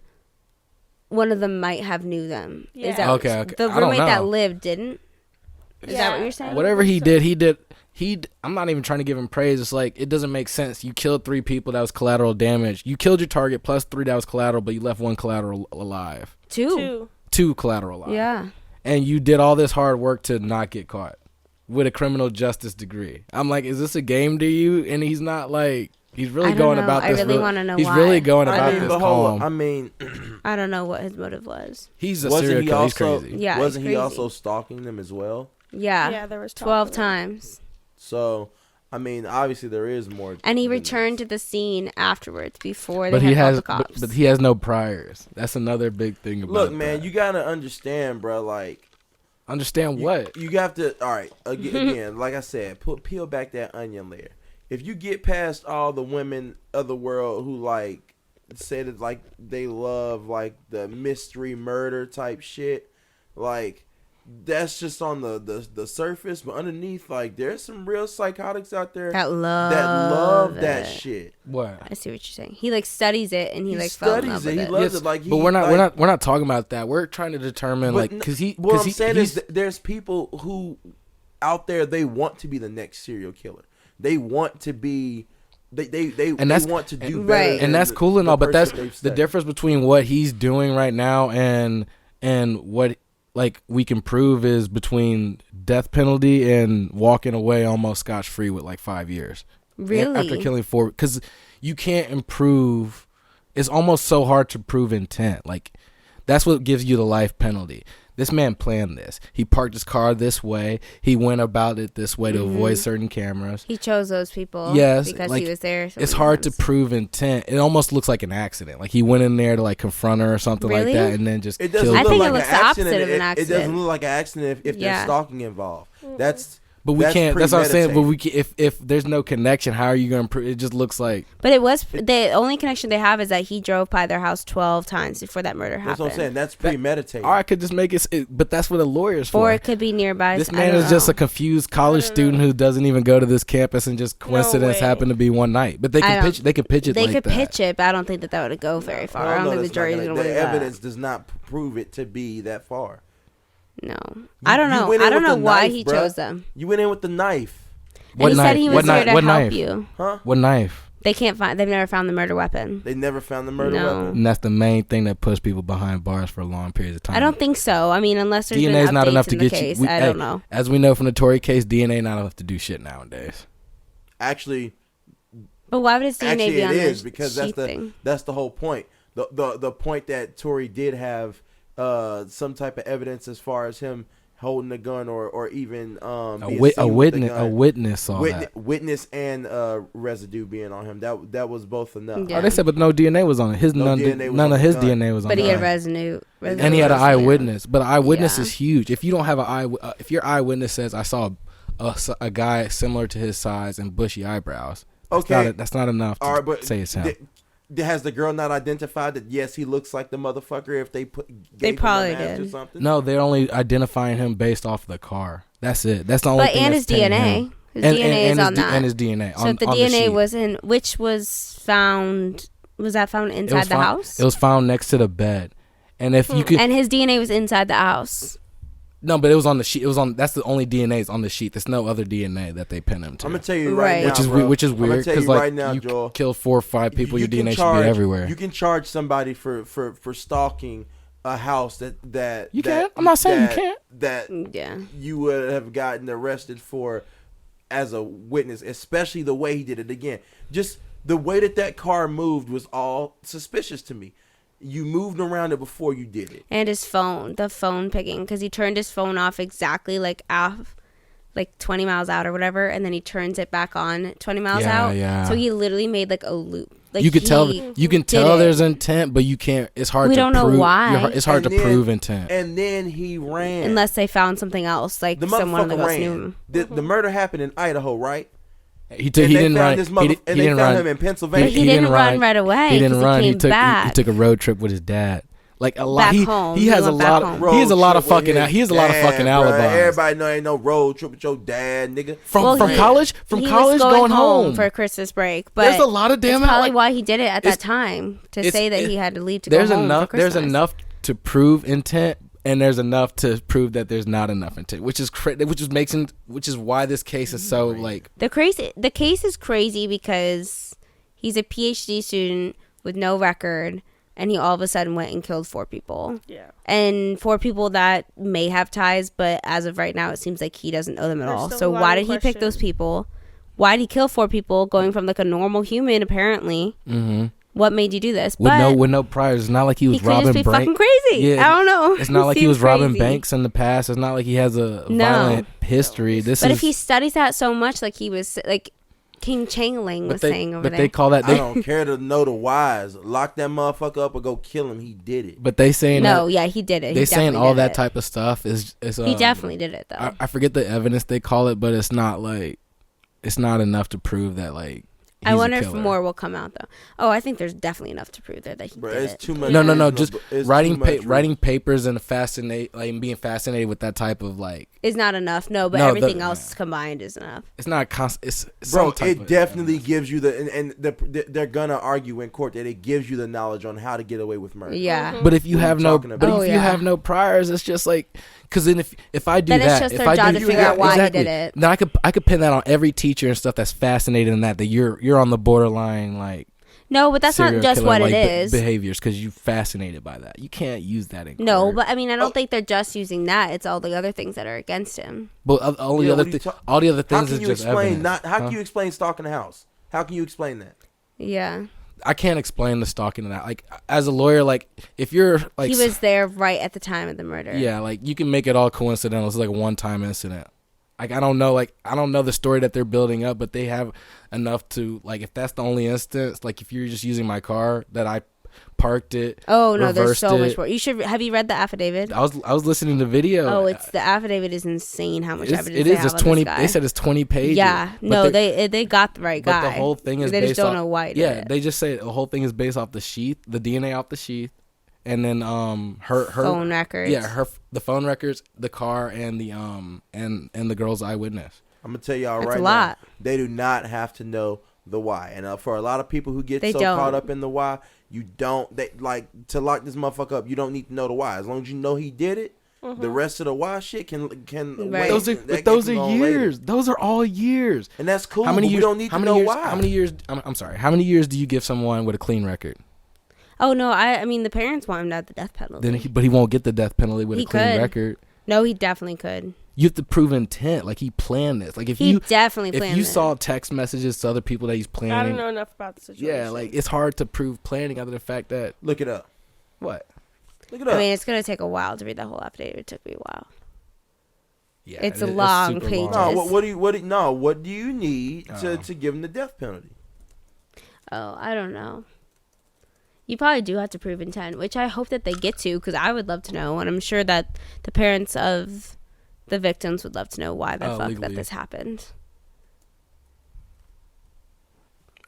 one of them might have knew them. Yeah. Is that Okay. The I don't roommate that know. lived didn't. Is that what you're saying? Whatever he did, he did. I'm not even trying to give him praise. It's like, it doesn't make sense. You killed 3 people. That was collateral damage. You killed your target plus 3 that was collateral, but you left 1 collateral alive. 2. 2 collateral alive. Yeah. And you did all this hard work to not get caught with a criminal justice degree. I'm like, is this a game to you? And he's not like, he's really going about this. I really want to know he's why. really going about this calm. I mean, I don't know what his motive was. He's a serial killer. He's crazy. Yeah, wasn't he's he crazy. also stalking them as well? Yeah. Yeah, there was 12 times. So, I mean, obviously there is more. And he returned to the scene afterwards before they But had called the cops. but he has no priors. That's another big thing about Look, man, that. you gotta understand, bro. Like, understand what? You have to. All right, again, like I said, peel back that onion layer. If you get past all the women of the world who like say that like they love like the mystery murder type shit, like. That's just on the surface, but underneath, like, there's some real psychotics out there that love that shit. What? I see what you're saying. He like studies it and he like fell in love with it. He loves it. Like, but we're not talking about that. We're trying to determine like because he. What I'm saying is, there's people who out there they want to be the next serial killer. They want to be. They want to do better. Right. And that's cool and all, but that's the difference between what he's doing right now and what. Like we can prove is between death penalty and walking away almost scotch free with like 5 years. Really? After killing 4, because you can't improve. It's almost so hard to prove intent. Like that's what gives you the life penalty. This man planned this. He parked his car this way. He went about it this way to avoid certain cameras. He chose those people. Yes, because like, he was there. So it's hard to prove intent. It almost looks like an accident. Like he went in there to like confront her or something like that, and then just it doesn't killed look her. like it looks the opposite of an accident. It doesn't look like an accident if there's stalking involved. But we can't. That's what I'm saying. But we can, if there's no connection, how are you going to prove? It just looks like. But it was the only connection they have is that he drove by their house 12 times before that murder happened. That's what I'm saying. That's premeditated. Or I could just make it. But that's what a lawyer's for. Or it could be nearby. This man is just a confused college student who doesn't even go to this campus and just coincidence happened to be one night. But they can pitch. They could pitch it. They like could that. pitch it, but I don't think that would go very far. I don't think the jury's going to believe that. The evidence does not prove it to be that far. No, I don't know. I don't know why he chose them. You went in with the knife. And he said he was here to help you. Huh? What knife? They can't find. They've never found the murder weapon. They never found the murder weapon. And that's the main thing that puts people behind bars for long periods of time. I don't think so. I mean, unless there's DNA is not enough to in the get case. you. I don't know. As we know from the Tory case, DNA not enough to do shit nowadays. Actually, but why would his DNA be on this? the Because thing? that's the whole point. The point that Tory did have some type of evidence as far as him holding a gun or even a witness saw that. Witness and residue being on him. That was both enough. Yeah. Oh, they said, but no DNA was on it. None of his DNA was on it. But he had residue. And he had an eyewitness. But an eyewitness is huge. If you don't have if your eyewitness says, I saw a guy similar to his size and bushy eyebrows, that's not enough to say it's him. Has the girl not identified that yes he looks like the motherfucker if they probably did or something? No, they're only identifying him based off the car. That's it. That's the only thing. And his DNA. His DNA is on that. And his DNA. So if the DNA was in, which was found, was that found inside the house? It was found next to the bed. And if you could, and his DNA was inside the house. No, but it was on the sheet. That's the only DNA's on the sheet. There's no other DNA that they pin him to. I'm gonna tell you right now, which is weird because like now, you Joel, kill 4 or 5 people, your DNA should be everywhere. You can charge somebody for stalking a house that You can't. I'm not saying you can't. That you would have gotten arrested for as a witness, especially the way he did it. Again, just the way that car moved was all suspicious to me. You moved around it before you did it. And the phone picking, because he turned his phone off exactly like 20 miles out or whatever, and then he turns it back on 20 miles out. Yeah. So he literally made like a loop. Like you can tell there's intent, but you can't. It's hard. We don't know why. It's hard to prove intent. And then he ran unless they found something else, like someone that else knew him. The murder happened in Idaho, right? He didn't run. And they found him in Pennsylvania. But he didn't run right away. He didn't run. He took a road trip with his dad. Like a lot. He has a lot of fucking alibis. Everybody know ain't no road trip with your dad, nigga. From college going home for Christmas break. But there's a lot of damn. That's probably why he did it at that time, to say that he had to leave to go home for Christmas. There's enough to prove intent. And there's enough to prove that there's not enough intent, which is why this case is so like the case is crazy because he's a PhD student with no record, and he all of a sudden went and killed 4 people. Yeah, and 4 people that may have ties, but as of right now, it seems like he doesn't know them at all. So why did he pick those people? Why did he kill 4 people, going from like a normal human apparently? Mm-hmm. What made you do this? With no priors. It's not like he was robbing banks. Fucking crazy. Yeah, I don't know. It's not like he was robbing banks in the past. It's not like he has a violent history. If he studies that so much, like he was like King Chang-Ling was saying over there. But they call that. I don't care to know the whys. Lock that motherfucker up or go kill him. He did it. But they saying he did it. They saying all that type of stuff is he definitely did it though. I forget the evidence they call it, but it's not enough to prove that like. I wonder if more will come out though. Oh, I think there's definitely enough to prove that he did it. Too much. No. Just writing papers and being fascinated with that type of like is not enough. No, but everything else combined is enough. It's not It's it definitely gives you they're gonna argue in court that it gives you the knowledge on how to get away with murder. Yeah. But if you have no priors, it's just like. Because then if I do then that, it's just their job to figure out why he did it. Then I could pin that on every teacher and stuff that's fascinated in that you're on the borderline like. No, but that's not just what it is. Behaviors, because you're fascinated by that. You can't use that in court. No, but I mean, I don't think they're just using that. It's all the other things that are against him. But all the other things is just evidence. How can you explain stalking a house? How can you explain that? Yeah. I can't explain the stalking of that. Like, as a lawyer, like, if you're, like... He was there right at the time of the murder. Yeah, like, you can make it all coincidental. It's like a one-time incident. Like, I don't know the story that they're building up, but they have enough to, like, if that's the only instance, like, if you're just using my car, that I parked it. Oh no, there's so much more. Have you read the affidavit? I was listening to the video. Oh, the affidavit is insane. How much evidence it is? It's 20. They said it's 20 pages. Yeah, no, they got the right guy. But the whole thing is they based just don't know why. They just say the whole thing is based off the sheath, the DNA off the sheath, and then her phone records. Yeah, the phone records, the car, and the and the girl's eyewitness. I'm gonna tell y'all right now, they do not have to know the why, and for a lot of people who get caught up in the why. You don't, to lock this motherfucker up, you don't need to know the why. As long as you know he did it, the rest of the why shit can right. Those are years. Later. Those are all years. And that's cool. How many years? We don't need to know why. How many years, I'm sorry, how many years do you give someone with a clean record? Oh, no, I mean, the parents want him to have the death penalty. But he won't get the death penalty with a clean record. No, he definitely could. You have to prove intent. Like, he planned this. Like, if he definitely planned If you saw text messages to other people that he's planning. I don't know enough about the situation. Yeah, like, it's hard to prove planning other than the fact that. Look it up. What? Look it up. I mean, it's going to take a while to read the whole affidavit. It took me a while. Yeah, it's a long page. No, what do you need to give him the death penalty? Oh, I don't know. You probably do have to prove intent, which I hope that they get to, because I would love to know, and I'm sure that the parents of the victims would love to know why the fuck legally. That this happened.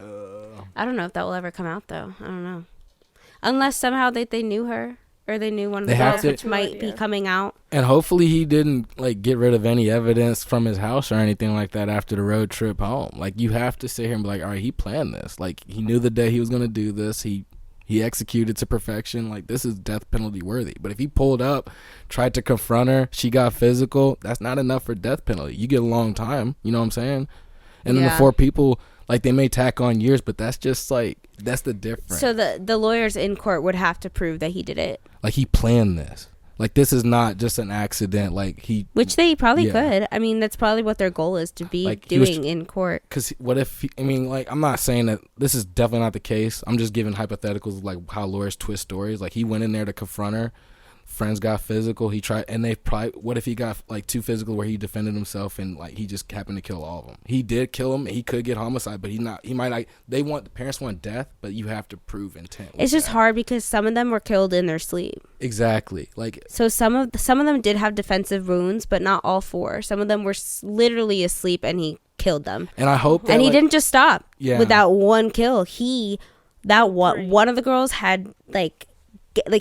I don't know if that will ever come out, though. I don't know. Unless somehow they knew her, or they knew one of the girls, which might be coming out. And hopefully he didn't, like, get rid of any evidence from his house or anything like that after the road trip home. Like, you have to sit here and be like, all right, he planned this. Like, he knew the day he was going to do this. He executed to perfection. Like, this is death penalty worthy. But if he pulled up, tried to confront her, she got physical, that's not enough for death penalty. You get a long time, you know what I'm saying? And then the 4 people, Like they may tack on years, but that's just like that's the difference. So the lawyers in court would have to prove that he did it. Like he planned this. Like this is not just an accident. Like which they probably could. I mean, that's probably what their goal is to be like doing in court. Because what if? Like I'm not saying that this is definitely not the case. I'm just giving hypotheticals of like how lawyers twist stories. Like he went in there to confront her. Friends got physical. He tried, and they probably. What if he got like too physical where he defended himself and like he just happened to kill all of them? He did kill him. He could get homicide, but he might not. The parents want death, but you have to prove intent. It's just hard because some of them were killed in their sleep. Exactly. Like so, some of them did have defensive wounds, but not all 4. Some of them were literally asleep, and he killed them. And I hope that, and he didn't just stop with that one kill. One of the girls had like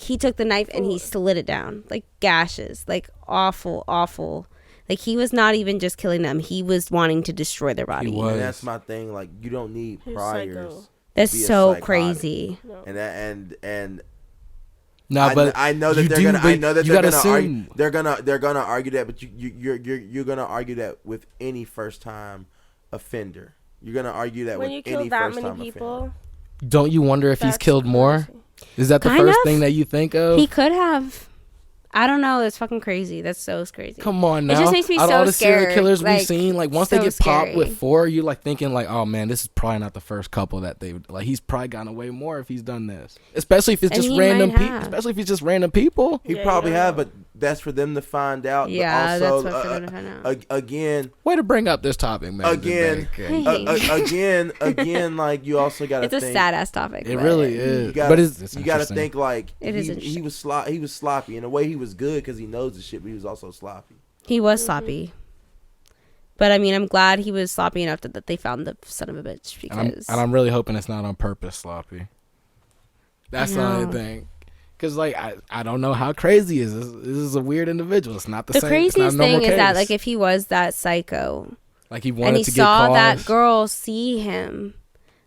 he took the knife and he slit it down, like gashes, like awful. Like he was not even just killing them; he was wanting to destroy their body. And that's my thing. Like you don't need priors. That's so crazy. No. And no, but I know that they're gonna argue that, but you're gonna argue that with any first time offender. You're gonna argue that when with you kill any that first many time people. offender. Don't you wonder if he's killed more? Is that the kind first of thing that you think of? He could have. I don't know. It's fucking crazy. That's so crazy. Come on now. It just makes me Out of so all the scared. serial killers like, we've seen, like once so they get scary. popped with 4, you're like thinking like, oh man, this is probably not the first couple that they like. He's probably gotten away more if he's done this. Especially if it's just random people. Especially if it's just random people. He probably have, but that's for them to find out. Yeah, but also, that's what for them to find out. Again, way to bring up this topic, man. Again, like you also got to think. It's a sad ass topic. It really is. You got to think like he was sloppy in a way. He was good because he knows the shit, but he was also sloppy. He was sloppy. But I mean, I'm glad he was sloppy enough that they found the son of a bitch. Because and I'm really hoping it's not on purpose sloppy. That's the only thing. Because like I don't know how crazy he is. This is a weird individual. It's not the same. The craziest thing is case. that like if he was that psycho, like he wanted and he to get saw cars. that girl see him.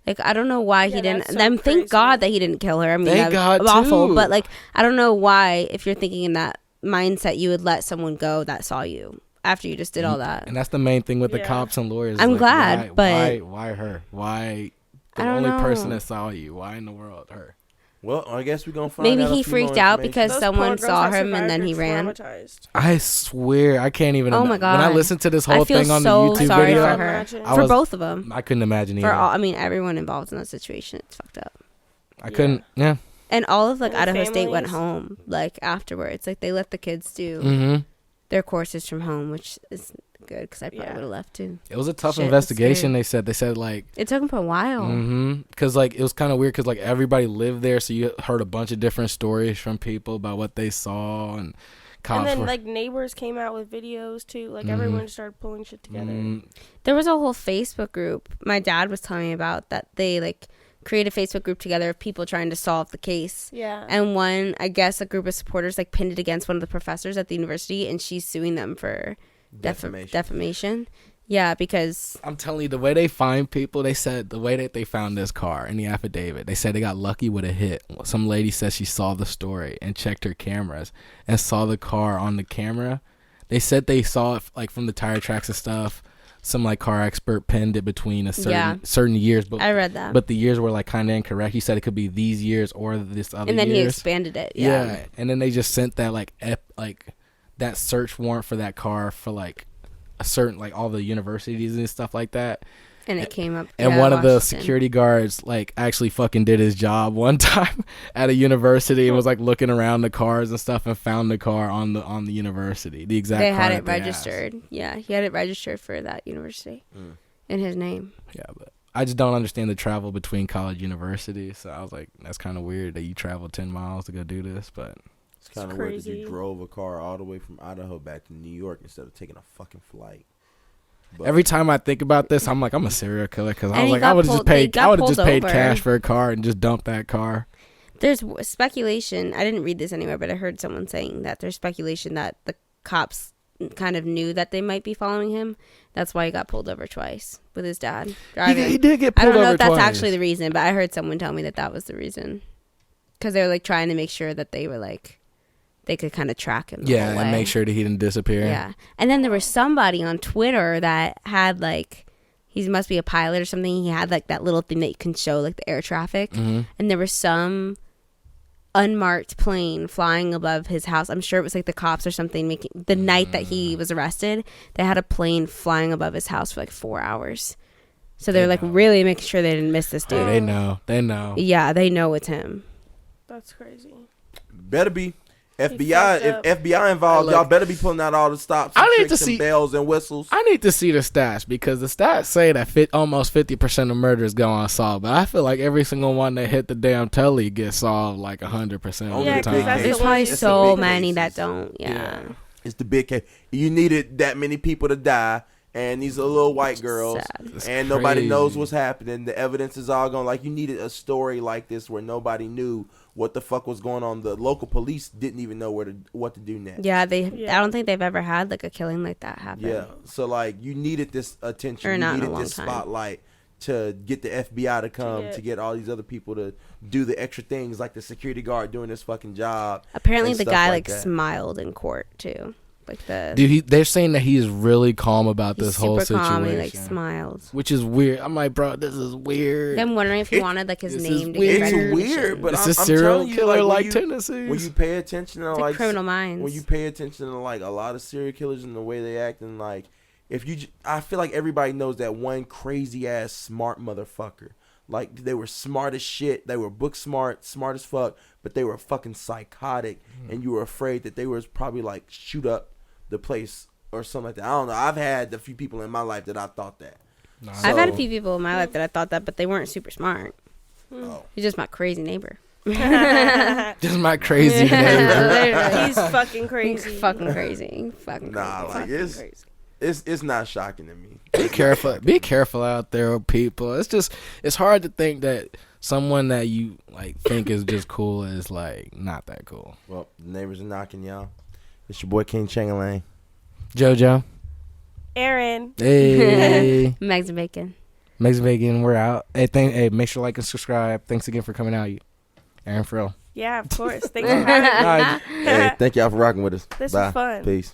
Like I don't know why he didn't. So thank God that he didn't kill her. I mean, thank God awful. Too. But like I don't know why if you're thinking in that mindset you would let someone go that saw you after you just did all that. And that's the main thing with the cops and lawyers. I'm like, glad, but why her? Why the I don't only know. person that saw you? Why in the world her? Well, I guess we're gonna find out. Maybe he freaked out because Those someone poor saw girls that him and then he ran. I swear, I can't even. Oh my God! When I listened to this whole thing on the so YouTube sorry video, for her. For both of them. I couldn't imagine either. For all, I mean, everyone involved in that situation, it's fucked up. I couldn't. Yeah. And all of like And Idaho State went families. home like afterwards. Like they let the kids do their courses from home, which is good because I probably would have left too. It was a tough Shit, investigation. They said like it took them for a while. Because like it was kind of weird because like everybody lived there, so you heard a bunch of different stories from people about what they saw and. And then like neighbors came out with videos too. Like everyone started pulling shit together. There was a whole Facebook group my dad was telling me about that they like create a Facebook group together of people trying to solve the case. Yeah. And a group of supporters like pinned it against one of the professors at the university, and she's suing them for defamation. Yeah, because I'm telling you, the way they find people, they said the way that they found this car in the affidavit, they said they got lucky with a hit. Some lady says she saw the story and checked her cameras and saw the car on the camera. They said they saw it like from the tire tracks and stuff. Some like car expert pinned it between a certain years, but I read that. But the years were like kind of incorrect. He said it could be these years or this other. And then years. he expanded it. Yeah. And then they just sent that like that search warrant for that car for like a certain like all the universities and stuff like that. And it came up. And one of the security guards like actually fucking did his job one time at a university and was like looking around the cars and stuff and found the car on the university. The exact they car had that it they registered. asked. Yeah, he had it registered for that university in his name. Yeah, but I just don't understand the travel between college universities. So I was like, that's kind of weird that you travel 10 miles to go do this, but it's kind of weird that you drove a car all the way from Idaho back to New York instead of taking a fucking flight. But every time I think about this, I'm like, I'm a serial killer because I was like, I would have just paid cash for a car and just dumped that car. There's speculation. I didn't read this anywhere, but I heard someone saying that there's speculation that the cops kind of knew that they might be following him. That's why he got pulled over twice with his dad driving. He did get pulled over twice. I don't know if that's actually the reason, but I heard someone tell me that was the reason. Because they were like trying to make sure that they were like, they could kind of track him. Yeah, and make sure that he didn't disappear. Yeah. And then there was somebody on Twitter that had like, he must be a pilot or something. He had like that little thing that you can show like the air traffic, and there was some unmarked plane flying above his house. I'm sure it was like the cops or something making the night that he was arrested. They had a plane flying above his house for like 4 hours. So they're like really making sure they didn't miss this dude. They know. Yeah, they know it's him. That's crazy. Better be. FBI, if FBI involved, y'all better be pulling out all the stops. I need to tricks and see bells and whistles. I need to see the stats because the stats say that almost 50% of murders go unsolved, but I feel like every single one that hit the damn telly gets solved like 100% of the time. There's probably so many that don't. Yeah. It's the big case. You needed that many people to die. And these are little white girls, and nobody knows what's happening. The evidence is all gone. Like, you needed a story like this where nobody knew what the fuck was going on. The local police didn't even know what to do next. Yeah, I don't think they've ever had like a killing like that happen. Yeah, so like you needed this attention, you needed this spotlight to get the FBI to come, to get all these other people to do the extra things, like the security guard doing his fucking job. Apparently, the guy like smiled in court too. Like they're saying that he is really calm about this whole situation. Calm, he like smiles, which is weird. I'm like, bro, this is weird. I'm wondering if he wanted like his name to get recognition. It's weird, but it's a serial killer like tendencies. When you pay attention to like Criminal Minds, when you pay attention to like a lot of serial killers and the way they act, and like I feel like everybody knows that one crazy ass smart motherfucker. Like, they were smart as shit. They were book smart as fuck, but they were fucking psychotic, and you were afraid that they was probably like shoot up the place or something like that. I don't know. I've had a few people in my life that I thought that. I've had a few people in my life that I thought that, but they weren't super smart. Oh. He's just my crazy neighbor. Just my crazy neighbor. He's fucking crazy. Fucking crazy. Fucking crazy. It's not shocking to me. Be careful. Be careful out there, people. It's hard to think that someone that you like think is just cool is like not that cool. Well, the neighbors are knocking, y'all. It's your boy King Changalang. JoJo. Aaron. Hey. Megs and Bacon. Megs and Bacon, we're out. Hey, make sure to like and subscribe. Thanks again for coming out. Aaron Frill. Yeah, of course. Thanks for having me. Hey, thank y'all for rocking with us. This was fun. Peace.